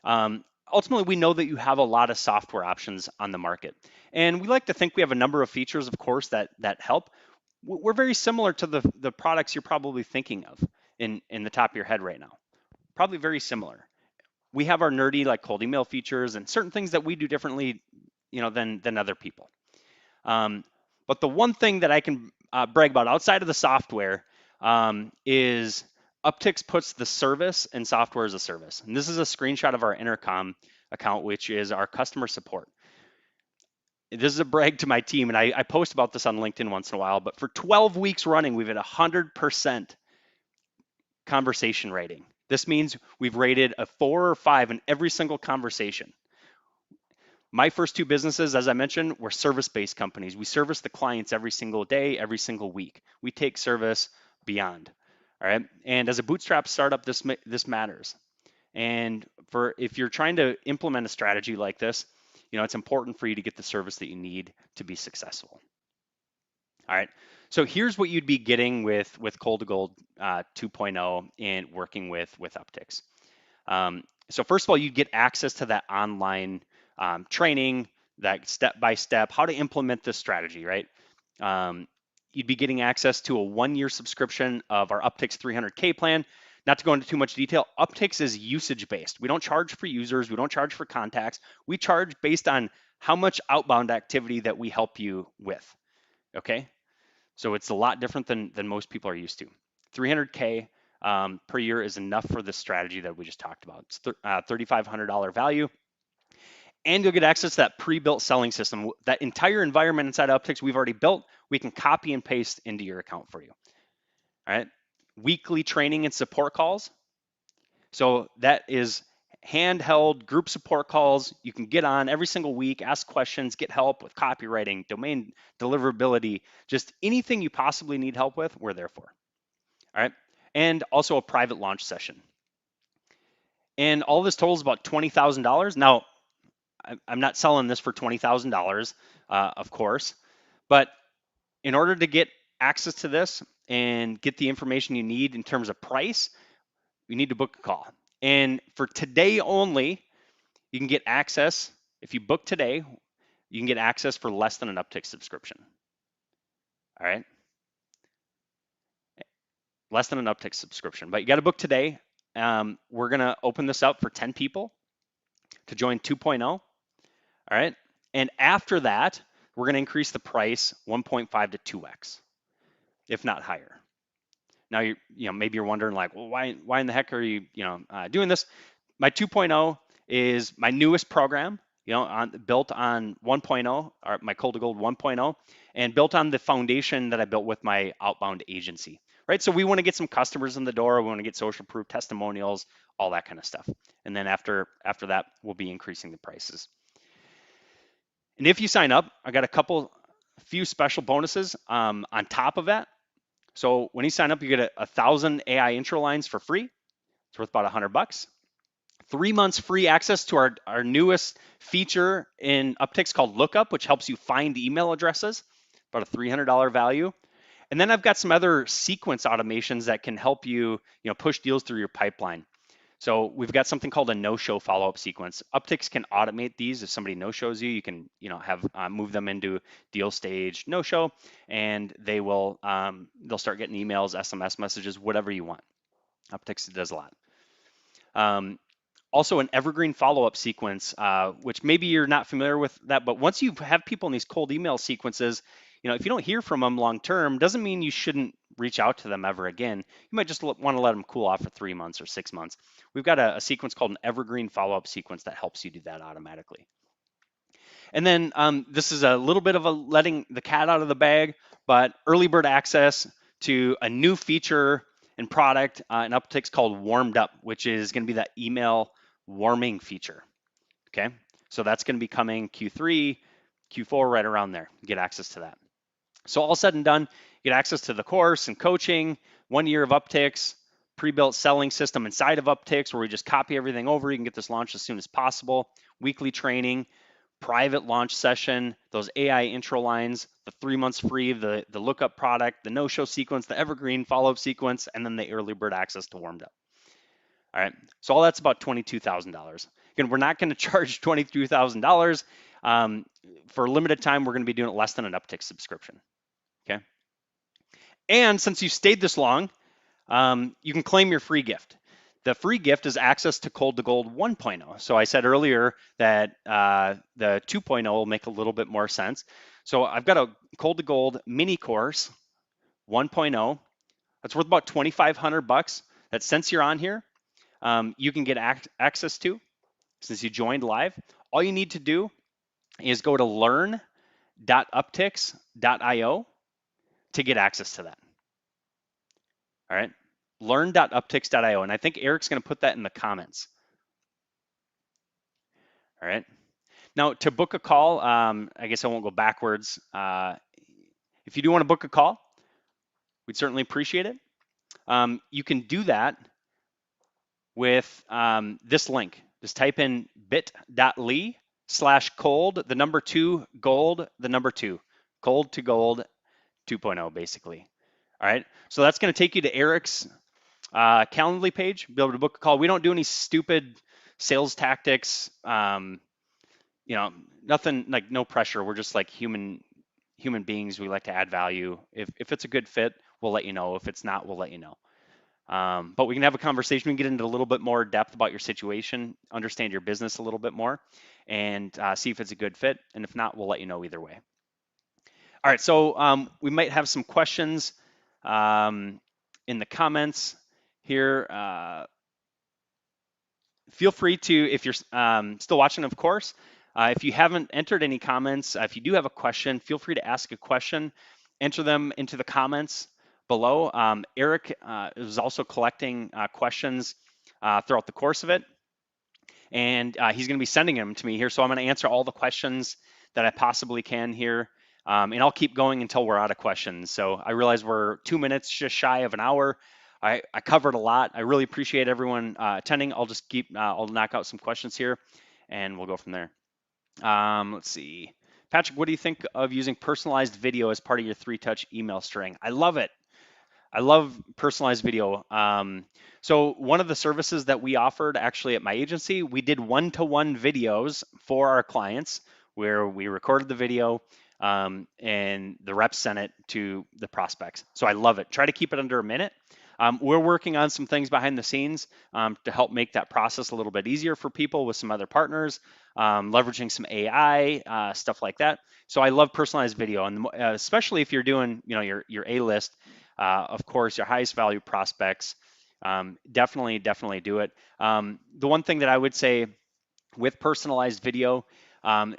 Ultimately, we know that you have a lot of software options on the market, and we like to think we have a number of features, of course, that help. We're very similar to the products you're probably thinking of in the top of your head right now. Probably very similar. We have our nerdy like cold email features and certain things that we do differently, than other people. But the one thing that I can brag about outside of the software is Uptics puts the service and software as a service. And this is a screenshot of our Intercom account, which is our customer support. This is a brag to my team, and I post about this on LinkedIn once in a while, but for 12 weeks running, we've had 100% conversation rating. This means we've rated a 4 or 5 in every single conversation. My first 2 businesses, as I mentioned, were service-based companies. We service the clients every single day, every single week. We take service beyond, all right? And as a bootstrap startup, this matters. And if you're trying to implement a strategy like this, it's important for you to get the service that you need to be successful. All right. So here's what you'd be getting with Cold to Gold 2.0 and working with Uptics. So first of all, you'd get access to that online training, that step-by-step, how to implement this strategy, right? You'd be getting access to a 1-year subscription of our Uptics 300K plan. Not to go into too much detail, Uptics is usage-based. We don't charge for users. We don't charge for contacts. We charge based on how much outbound activity that we help you with, okay? So it's a lot different than most people are used to. 300K per year is enough for this strategy that we just talked about. It's $3,500 value. and you'll get access to that pre-built selling system. That entire environment inside Uptics we've already built, we can copy and paste into your account for you. All right. Weekly training and support calls. So that is handheld group support calls. You can get on every single week, ask questions, get help with copywriting, domain deliverability, just anything you possibly need help with, we're there for. All right. And also a private launch session. And all this totals about $20,000. Now, I'm not selling this for $20,000, of course, but in order to get access to this and get the information you need in terms of price, you need to book a call. And for today only, you can get access. If you book today, you can get access for less than an Uptick subscription. All right. Less than an Uptick subscription, but you got to book today. We're going to open this up for 10 people to join 2.0. All right. And after that, we're going to increase the price 1.5 to 2x, if not higher. Now, maybe you're wondering like, well, why in the heck are you, doing this? My 2.0 is my newest program, built on 1.0, or my Cold to Gold 1.0, and built on the foundation that I built with my outbound agency, right? So we want to get some customers in the door. We want to get social proof testimonials, all that kind of stuff. And then after that, we'll be increasing the prices. And if you sign up, I got a few special bonuses on top of that. So when you sign up, you get 1,000 AI intro lines for free. It's worth about $100. 3 months free access to our newest feature in Uptics called Lookup, which helps you find email addresses, about a $300 value. And then I've got some other sequence automations that can help you, push deals through your pipeline. So we've got something called a no-show follow-up sequence. Uptics can automate these. If somebody no-shows you, you can, have move them into deal stage no-show, and they'll start getting emails, SMS messages, whatever you want. Uptics does a lot. Also an evergreen follow-up sequence, which maybe you're not familiar with that, but once you have people in these cold email sequences, if you don't hear from them long-term, doesn't mean you shouldn't reach out to them ever again. You might just want to let them cool off for 3 months or 6 months. We've got a sequence called an evergreen follow-up sequence that helps you do that automatically. And then this is a little bit of letting the cat out of the bag, but early bird access to a new feature and product in Uptics called Warmed Up, which is going to be that email warming feature. Okay, so that's going to be coming Q3, Q4, right around there. Get access to that. So all said and done, get access to the course and coaching, 1 year of Uptics, pre-built selling system inside of Uptics where we just copy everything over. You can get this launched as soon as possible. Weekly training, private launch session, those AI intro lines, the 3 months free, the lookup product, the no-show sequence, the evergreen follow-up sequence, and then the early bird access to Warmed Up. All right, so all that's about $22,000. Again, we're not going to charge $22,000. For a limited time, we're going to be doing it less than an Uptick subscription. Okay. And since you stayed this long, you can claim your free gift. The free gift is access to Cold to Gold 1.0. So I said earlier that the 2.0 will make a little bit more sense. So I've got a Cold to Gold mini course 1.0. That's worth about $2,500. That since you're on here, you can get access to since you joined live. All you need to do is go to learn.uptics.io to get access to that. All right, learn.uptics.io. And I think Eric's going to put that in the comments. All right. Now to book a call, I guess I won't go backwards. If you do want to book a call, we'd certainly appreciate it. You can do that with this link. Just type in bit.ly/cold, the number 2, gold, the number 2, Cold to Gold 2.0, basically. All right, so that's going to take you to Eric's Calendly page, be able to book a call. We don't do any stupid sales tactics, nothing, like no pressure. We're just like human beings. We like to add value. If it's a good fit, we'll let you know. If it's not, we'll let you know. But we can have a conversation. We can get into a little bit more depth about your situation, understand your business a little bit more, and see if it's a good fit. And if not, we'll let you know either way. All right, so we might have some questions in the comments here. Feel free to, if you're still watching, of course, If you haven't entered any comments, if you do have a question, feel free to ask a question, enter them into the comments below. Eric is also collecting questions throughout the course of it, and he's going to be sending them to me here. So I'm going to answer all the questions that I possibly can here. And I'll keep going until we're out of questions. So I realize we're 2 minutes just shy of an hour. I covered a lot. I really appreciate everyone attending. I'll just I'll knock out some questions here and we'll go from there. Let's see. Patrick, what do you think of using personalized video as part of your 3-touch email string? I love it. I love personalized video. So one of the services that we offered actually at my agency, we did one-to-one videos for our clients where we recorded the video and the reps sent it to the prospects. So I love it. Try to keep it under a minute. We're working on some things behind the scenes to help make that process a little bit easier for people with some other partners, leveraging some AI, stuff like that. So I love personalized video, and especially if you're doing, your A-list, of course, your highest value prospects. Definitely do it. The one thing that I would say with personalized video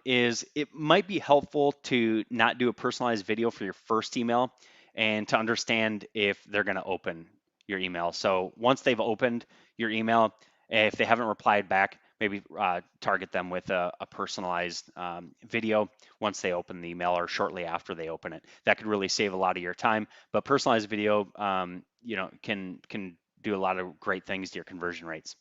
is it might be helpful to not do a personalized video for your first email and to understand if they're going to open your email. So once they've opened your email, if they haven't replied back, maybe target them with a personalized video once they open the email or shortly after they open it. That could really save a lot of your time. But personalized video, can do a lot of great things to your conversion rates.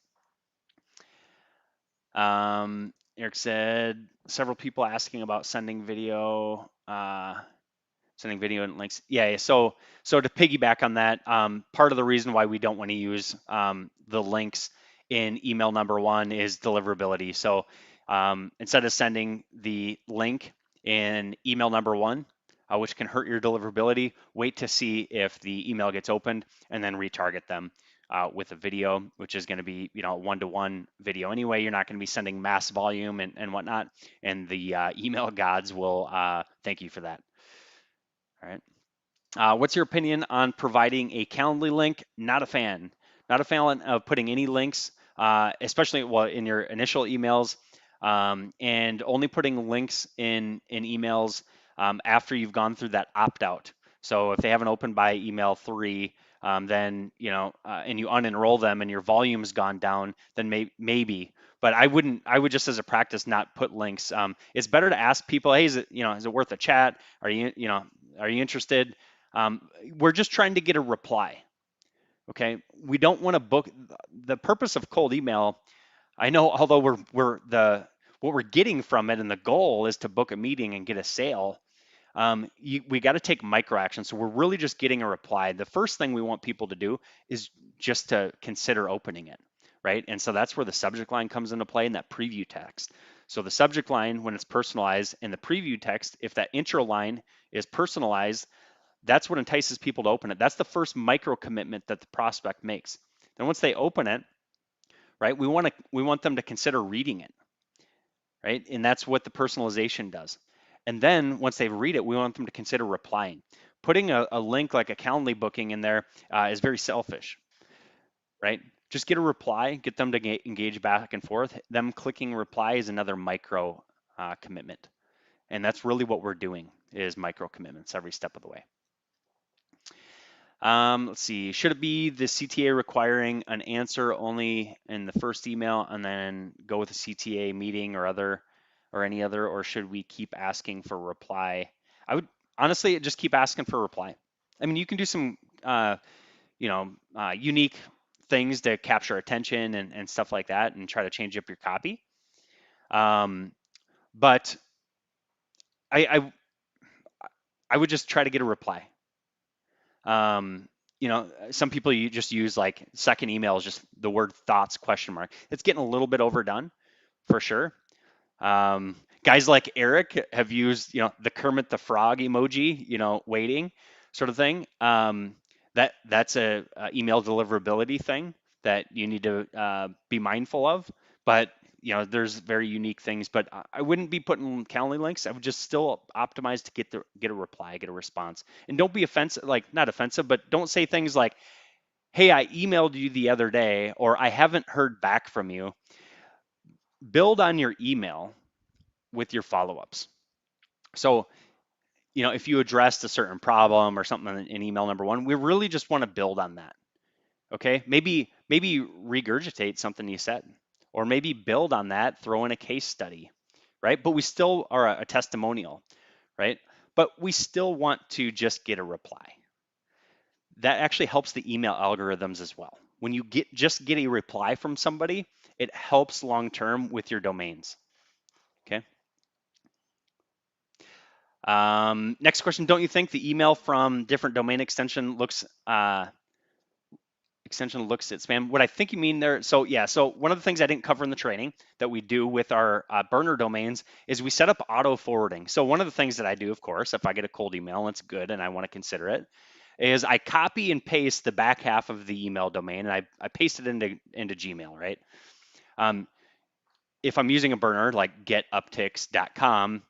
Eric said several people asking about sending video and links. Yeah. So to piggyback on that, part of the reason why we don't want to use the links in email number one is deliverability. So instead of sending the link in email number one, which can hurt your deliverability, wait to see if the email gets opened and then retarget them with a video, which is going to be, a one-to-one video anyway. You're not going to be sending mass volume and whatnot, and the email gods will thank you for that. All right. What's your opinion on providing a Calendly link? Not a fan. Not a fan of putting any links, especially in your initial emails, and only putting links in emails after you've gone through that opt-out. So if they haven't opened by email 3, then and you unenroll them and your volume's gone down, then maybe. But I would just as a practice not put links. It's better to ask people, hey, is it worth a chat? Are you interested? We're just trying to get a reply. Okay, we don't want to book. The purpose of cold email, I know, although what we're getting from it and the goal is to book a meeting and get a sale. We got to take micro action. So we're really just getting a reply. The first thing we want people to do is just to consider opening it, right? And so that's where the subject line comes into play in that preview text. So the subject line, when it's personalized, and the preview text, if that intro line is personalized, that's what entices people to open it. That's the first micro commitment that the prospect makes. Then once they open it, right, we want them to consider reading it, right? And that's what the personalization does. And then once they read it, we want them to consider replying. Putting a link like a Calendly booking in there is very selfish, right? Just get a reply, get them to engage back and forth. Them clicking reply is another micro commitment. And that's really what we're doing, is micro commitments every step of the way. Let's see, should it be the CTA requiring an answer only in the first email and then go with a CTA meeting or any other, or should we keep asking for reply? I would honestly just keep asking for a reply. I mean, you can do some, unique things to capture attention and stuff like that and try to change up your copy. But I would just try to get a reply. Some people you just use like second email is just the word thoughts ? It's getting a little bit overdone for sure. Guys like Eric have used, the Kermit the Frog emoji, waiting sort of thing. That's a email deliverability thing that you need to be mindful of. But there's very unique things. But I wouldn't be putting Calendly links. I would just still optimize to get a reply, get a response, and don't be offensive. Like, not offensive, but don't say things like, "Hey, I emailed you the other day," or "I haven't heard back from you." Build on your email with your follow-ups. So, if you addressed a certain problem or something in email number one, we really just want to build on that. Okay, maybe regurgitate something you said, or maybe build on that, throw in a case study, right? But we still are a testimonial, right? But we still want to just get a reply. That actually helps the email algorithms as well. When you just get a reply from somebody, it helps long term with your domains. Okay. Next question: don't you think the email from different domain extension looks at spam? What I think you mean there, so yeah, so one of the things I didn't cover in the training that we do with our burner domains is we set up auto forwarding. So one of the things that I do, of course, if I get a cold email and it's good and I want to consider it, is I copy and paste the back half of the email domain and I paste it into Gmail, right? If I'm using a burner like getuptics.com,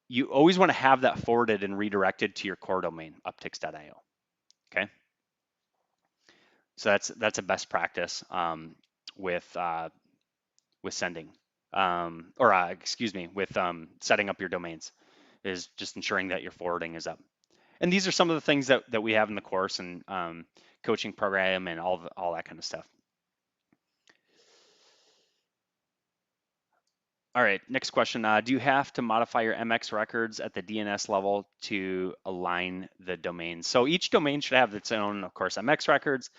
you always want to have that forwarded and redirected to your core domain, uptics.io. Okay. So that's a best practice with sending with setting up your domains, is just ensuring that your forwarding is up. And these are some of the things that we have in the course and coaching program and all that kind of stuff. All right, next question. Do you have to modify your MX records at the DNS level to align the domain? So each domain should have its own, of course, MX records.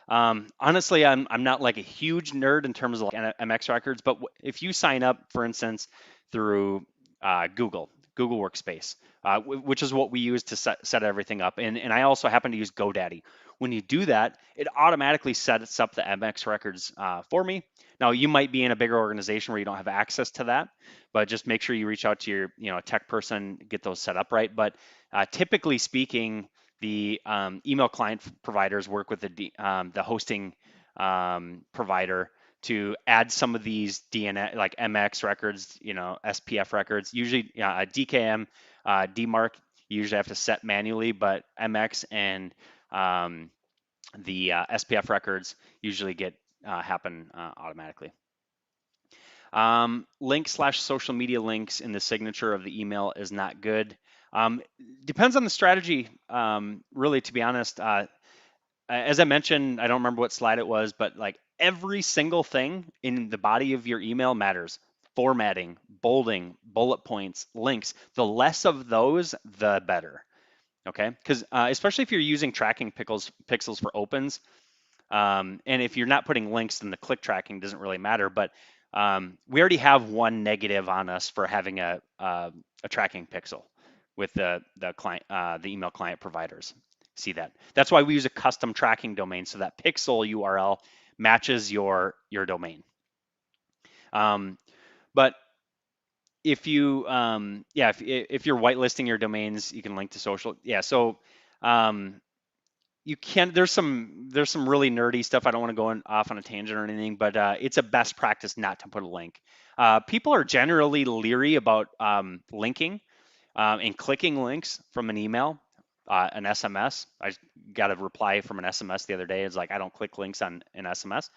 Honestly, I'm not like a huge nerd in terms of like MX records, but if you sign up, for instance, through Google Workspace, which is what we use to set everything up, and I also happen to use GoDaddy. When you do that, it automatically sets up the MX records for me. Now, you might be in a bigger organization where you don't have access to that, but just make sure you reach out to your tech person, get those set up right. But typically speaking, the email client providers work with the hosting provider to add some of these DNS like MX records, SPF records. Usually, DKM, DMARC, you usually have to set manually, but MX and the SPF records usually happen automatically. Link/social media links in the signature of the email is not good. Depends on the strategy, really, to be honest. As I mentioned, I don't remember what slide it was, but like every single thing in the body of your email matters. Formatting, bolding, bullet points, links. The less of those, the better. Okay, because especially if you're using tracking pixels for opens, and if you're not putting links, then the click tracking doesn't really matter. But we already have one negative on us for having a tracking pixel with the client, the email client providers. See that? That's why we use a custom tracking domain, so that pixel URL matches your domain. But if you if you're whitelisting your domains, you can link to social. Yeah, so you can. There's some really nerdy stuff. I don't want to go off on a tangent or anything, but it's a best practice not to put a link. People are generally leery about linking and clicking links from an email, an SMS. I got a reply from an SMS the other day. It's like, I don't click links on an SMS.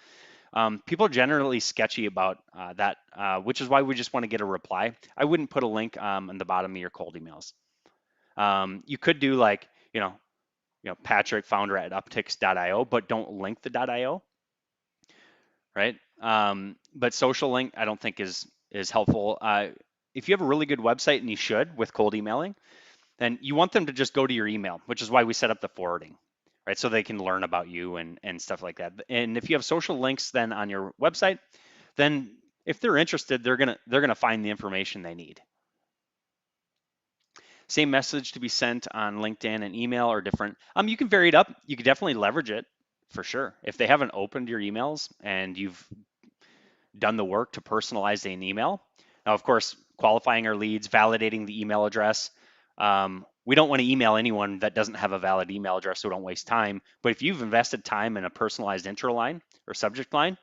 People are generally sketchy about that, which is why we just want to get a reply. I wouldn't put a link on the bottom of your cold emails. You could do like, Patrick, founder at uptics.io, but don't link the .io, right? But social link, I don't think is helpful. If you have a really good website, and you should with cold emailing, then you want them to just go to your email, which is why we set up the forwarding, right? So they can learn about you and stuff like that. And if you have social links then on your website, then if they're interested, they're gonna find the information they need. Same message to be sent on LinkedIn and email or different. You can vary it up. You can definitely leverage it for sure. If they haven't opened your emails and you've done the work to personalize an email. Now, of course, qualifying our leads, validating the email address. We don't want to email anyone that doesn't have a valid email address, so don't waste time. But if you've invested time in a personalized intro line or subject line,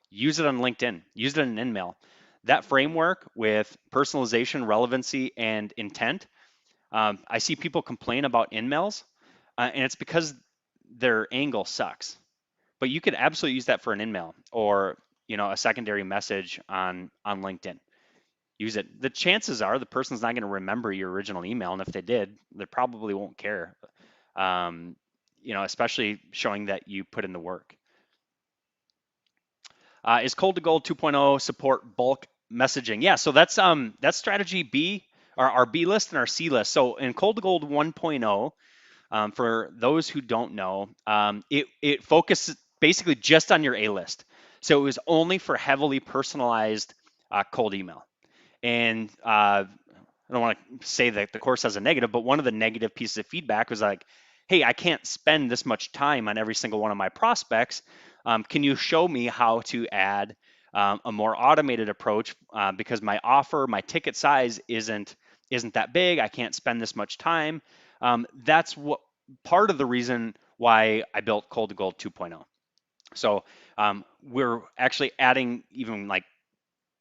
use it on LinkedIn, use it in an email. That framework with personalization, relevancy, and intent, I see people complain about in-mails, and it's because their angle sucks. But you could absolutely use that for an in-mail or a secondary message on LinkedIn. use it. The chances are the person's not going to remember your original email, and if they did, they probably won't care. Um, especially showing that you put in the work. Is Cold to Gold 2.0 support bulk messaging? Yeah, so that's strategy B, our B list and our C list. So in Cold to Gold 1.0, for those who don't know, it focuses basically just on your A list. So it was only for heavily personalized cold email. And I don't want to say that the course has a negative, but one of the negative pieces of feedback was like, hey, I can't spend this much time on every single one of my prospects. Can you show me how to add a more automated approach because my offer, my ticket size isn't that big. I can't spend this much time. That's what part of the reason why I built Cold to Gold 2.0. So we're actually adding even like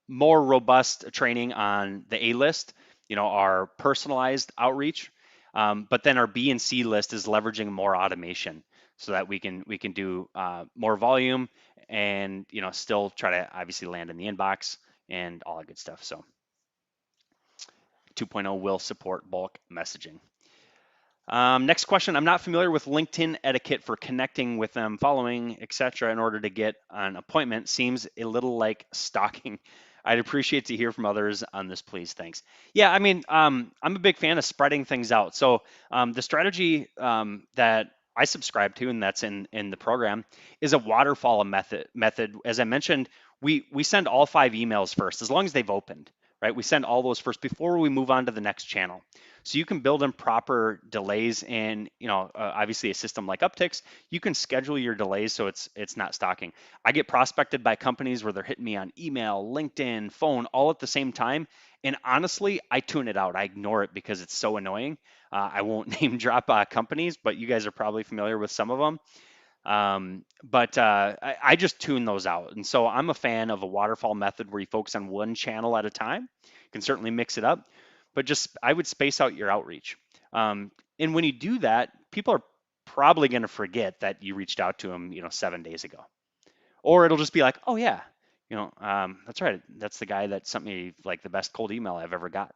more robust training on the A list, our personalized outreach. But then our B and C list is leveraging more automation so that we can do more volume and still try to obviously land in the inbox and all that good stuff. So 2.0 will support bulk messaging. Next question. I'm not familiar with LinkedIn etiquette for connecting with them, following, etc. in order to get an appointment. Seems a little like stalking. I'd appreciate to hear from others on this, please. Thanks. Yeah, I mean, I'm a big fan of spreading things out. So the strategy that I subscribe to, and that's in the program, is a waterfall method. As I mentioned, we send all 5 emails first, as long as they've opened, right? We send all those first before we move on to the next channel. So you can build in proper delays, and obviously a system like Uptics, you can schedule your delays so it's not stalking. I get prospected by companies where they're hitting me on email, LinkedIn, phone, all at the same time, and honestly, I tune it out. I ignore it because it's so annoying. I won't name drop companies, but you guys are probably familiar with some of them. But I just tune those out. And so I'm a fan of a waterfall method where you focus on one channel at a time. You can certainly mix it up, but just I would space out your outreach. And when you do that, people are probably going to forget that you reached out to them, 7 days ago, or it'll just be like, oh yeah, that's right. That's the guy that sent me like the best cold email I've ever got,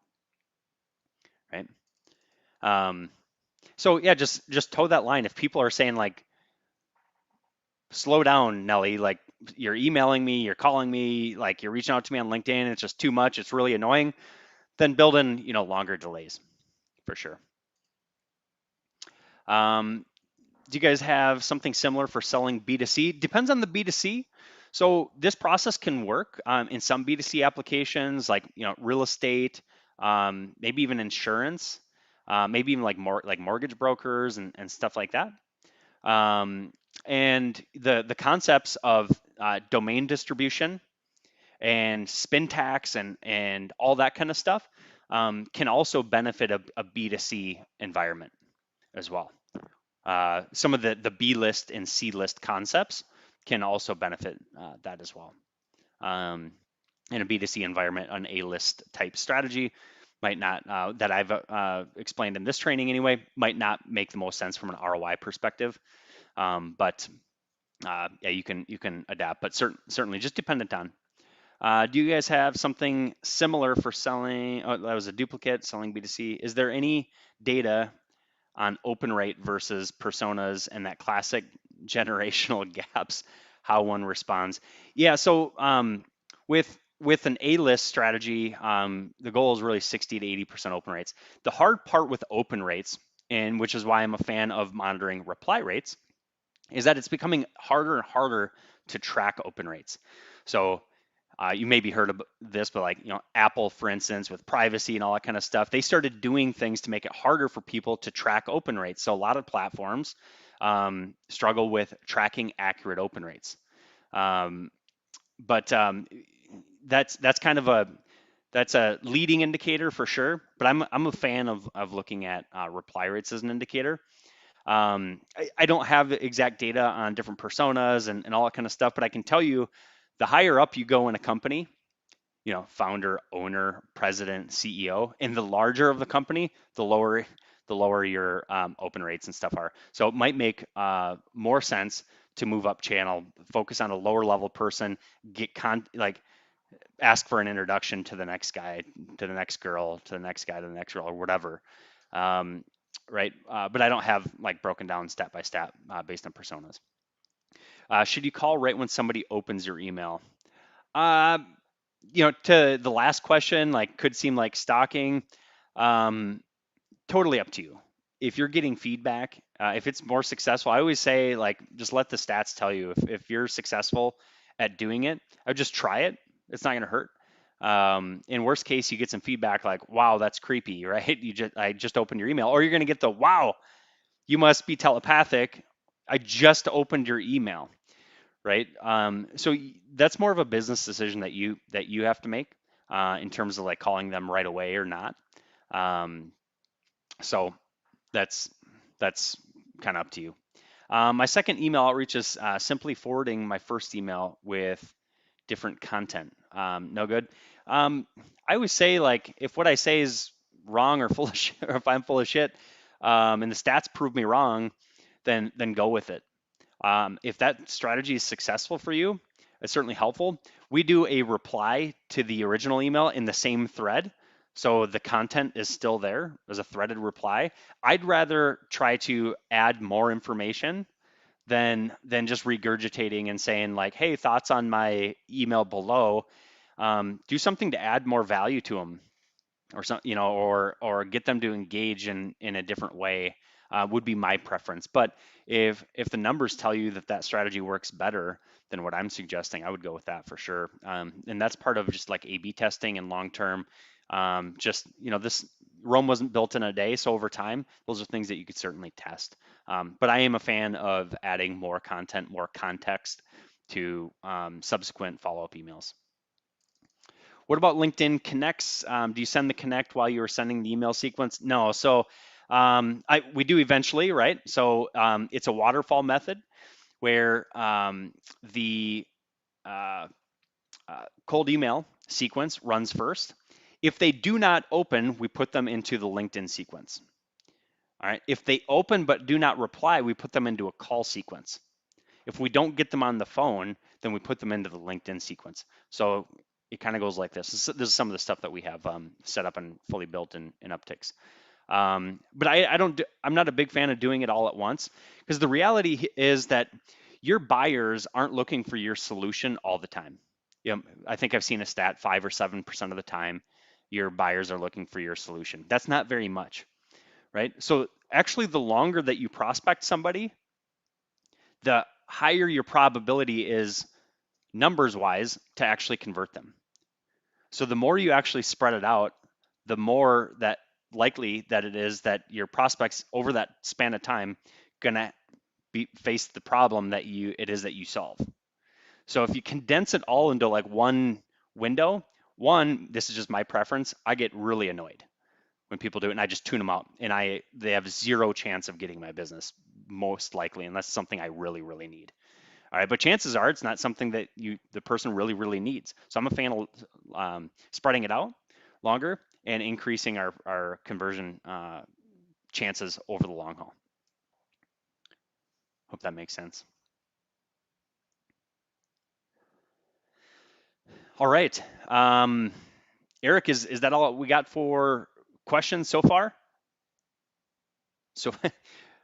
right? So yeah, just toe that line. If people are saying like, slow down, Nelly. Like you're emailing me, you're calling me, like you're reaching out to me on LinkedIn. It's just too much. It's really annoying. Then build in, longer delays for sure. Do you guys have something similar for selling B2C? Depends on the B2C. So this process can work in some B2C applications, like real estate, maybe even insurance, maybe even like mortgage brokers and stuff like that. And the concepts of domain distribution and spin tax and all that kind of stuff can also benefit a B2C environment as well. Some of the B list and C list concepts can also benefit that as well. In a B2C environment, an A list type strategy might not, that I've explained in this training anyway, might not make the most sense from an ROI perspective. But yeah, you can adapt, but certainly just dependent on. Do you guys have something similar for selling? Oh, that was a duplicate selling B2C. Is there any data on open rate versus personas and that classic generational gaps, how one responds? Yeah, so with an A-list strategy, the goal is really 60 to 80% open rates. The hard part with open rates, and which is why I'm a fan of monitoring reply rates, is that it's becoming harder and harder to track open rates. So you maybe heard of this, but like, Apple, for instance, with privacy and all that kind of stuff, they started doing things to make it harder for people to track open rates. So a lot of platforms struggle with tracking accurate open rates. But that's kind of a leading indicator for sure. But I'm a fan of looking at reply rates as an indicator. I don't have exact data on different personas and all that kind of stuff, but I can tell you the higher up you go in a company, founder, owner, president, CEO, and the larger of the company, the lower your open rates and stuff are. So it might make more sense to move up channel, focus on a lower level person, ask for an introduction to the next guy, to the next girl, to the next guy, to the next girl, or whatever. Right? But I don't have like broken down step by step based on personas. Should you call right when somebody opens your email? Uh, to the last question, like could seem like stalking. Totally up to you. If you're getting feedback, if it's more successful, I always say like just let the stats tell you. If you're successful at doing it, I would just try it. It's not going to hurt. In worst case, you get some feedback like, "Wow, that's creepy," right? I just opened your email, or you're going to get the, "Wow, you must be telepathic. I just opened your email," right? So that's more of a business decision that you have to make in terms of like calling them right away or not. So that's kind of up to you. My second email outreach is simply forwarding my first email with different content. No good. I always say like if what I say is wrong or full of shit, or if I'm full of shit, and the stats prove me wrong, then go with it. If that strategy is successful for you, it's certainly helpful. We do a reply to the original email in the same thread. So the content is still there as a threaded reply. I'd rather try to add more information than just regurgitating and saying like, hey, thoughts on my email below. Do something to add more value to them or some, or get them to engage in a different way would be my preference. But if the numbers tell you that strategy works better than what I'm suggesting, I would go with that for sure. And that's part of just like A/B testing and long term. This Rome wasn't built in a day, so over time, those are things that you could certainly test. But I am a fan of adding more content, more context to subsequent follow-up emails. What about LinkedIn connects? Do you send the connect while you are sending the email sequence? No. So we do eventually, right? So it's a waterfall method where the cold email sequence runs first. If they do not open, we put them into the LinkedIn sequence. All right. If they open but do not reply, we put them into a call sequence. If we don't get them on the phone, then we put them into the LinkedIn sequence. So it kind of goes like this. This is some of the stuff that we have set up and fully built in Uptics. But I'm not a big fan of doing it all at once because the reality is that your buyers aren't looking for your solution all the time. I think I've seen a stat 5 or 7% of the time your buyers are looking for your solution. That's not very much, right? So actually the longer that you prospect somebody, the higher your probability is numbers wise to actually convert them. So the more you actually spread it out, the more that likely that it is that your prospects over that span of time gonna face the problem that it is that you solve. So if you condense it all into like one window, this is just my preference, I get really annoyed when people do it and I just tune them out and they have zero chance of getting my business most likely unless it's something I really, really need. All right, but chances are it's not something that the person really, really needs. So I'm a fan of spreading it out longer and increasing our conversion chances over the long haul. Hope that makes sense. All right, Eric, is that all we got for questions so far? So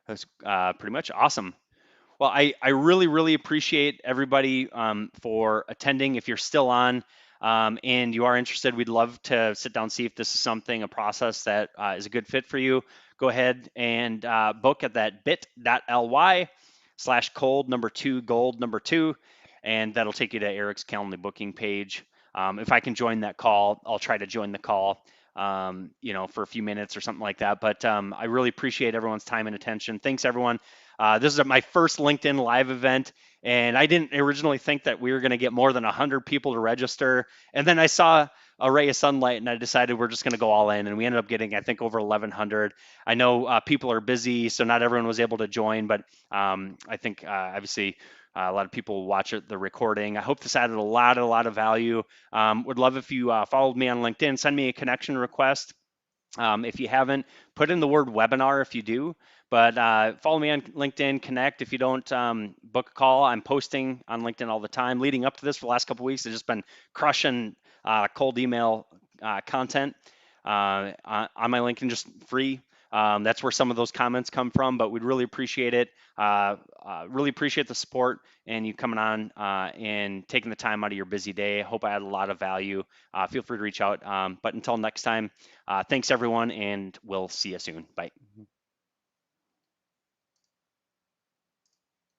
that's pretty much awesome. Well, I really, really appreciate everybody for attending. If you're still on and you are interested, we'd love to sit down, see if this is a process that is a good fit for you. Go ahead and book at that bit.ly/cold2gold2, and that'll take you to Eric's Calendly booking page. If I can join that call, I'll try to join the call. For a few minutes or something like that. But I really appreciate everyone's time and attention. Thanks, everyone. This is my first LinkedIn Live event, and I didn't originally think that we were going to get more than 100 people to register. And then I saw a ray of sunlight, and I decided we're just going to go all in. And we ended up getting, I think, over 1,100. I know people are busy, so not everyone was able to join, but I think obviously a lot of people watch the recording. I hope this added a lot of value. Would love if you followed me on LinkedIn, send me a connection request. If you haven't, put in the word webinar if you do, But follow me on LinkedIn, connect. If you don't book a call, I'm posting on LinkedIn all the time. Leading up to this for the last couple of weeks, I've just been crushing cold email content on my LinkedIn, just free. That's where some of those comments come from, but we'd really appreciate it. Really appreciate the support and you coming on and taking the time out of your busy day. Hope I had a lot of value. Feel free to reach out. But until next time, thanks everyone, and we'll see you soon. Bye.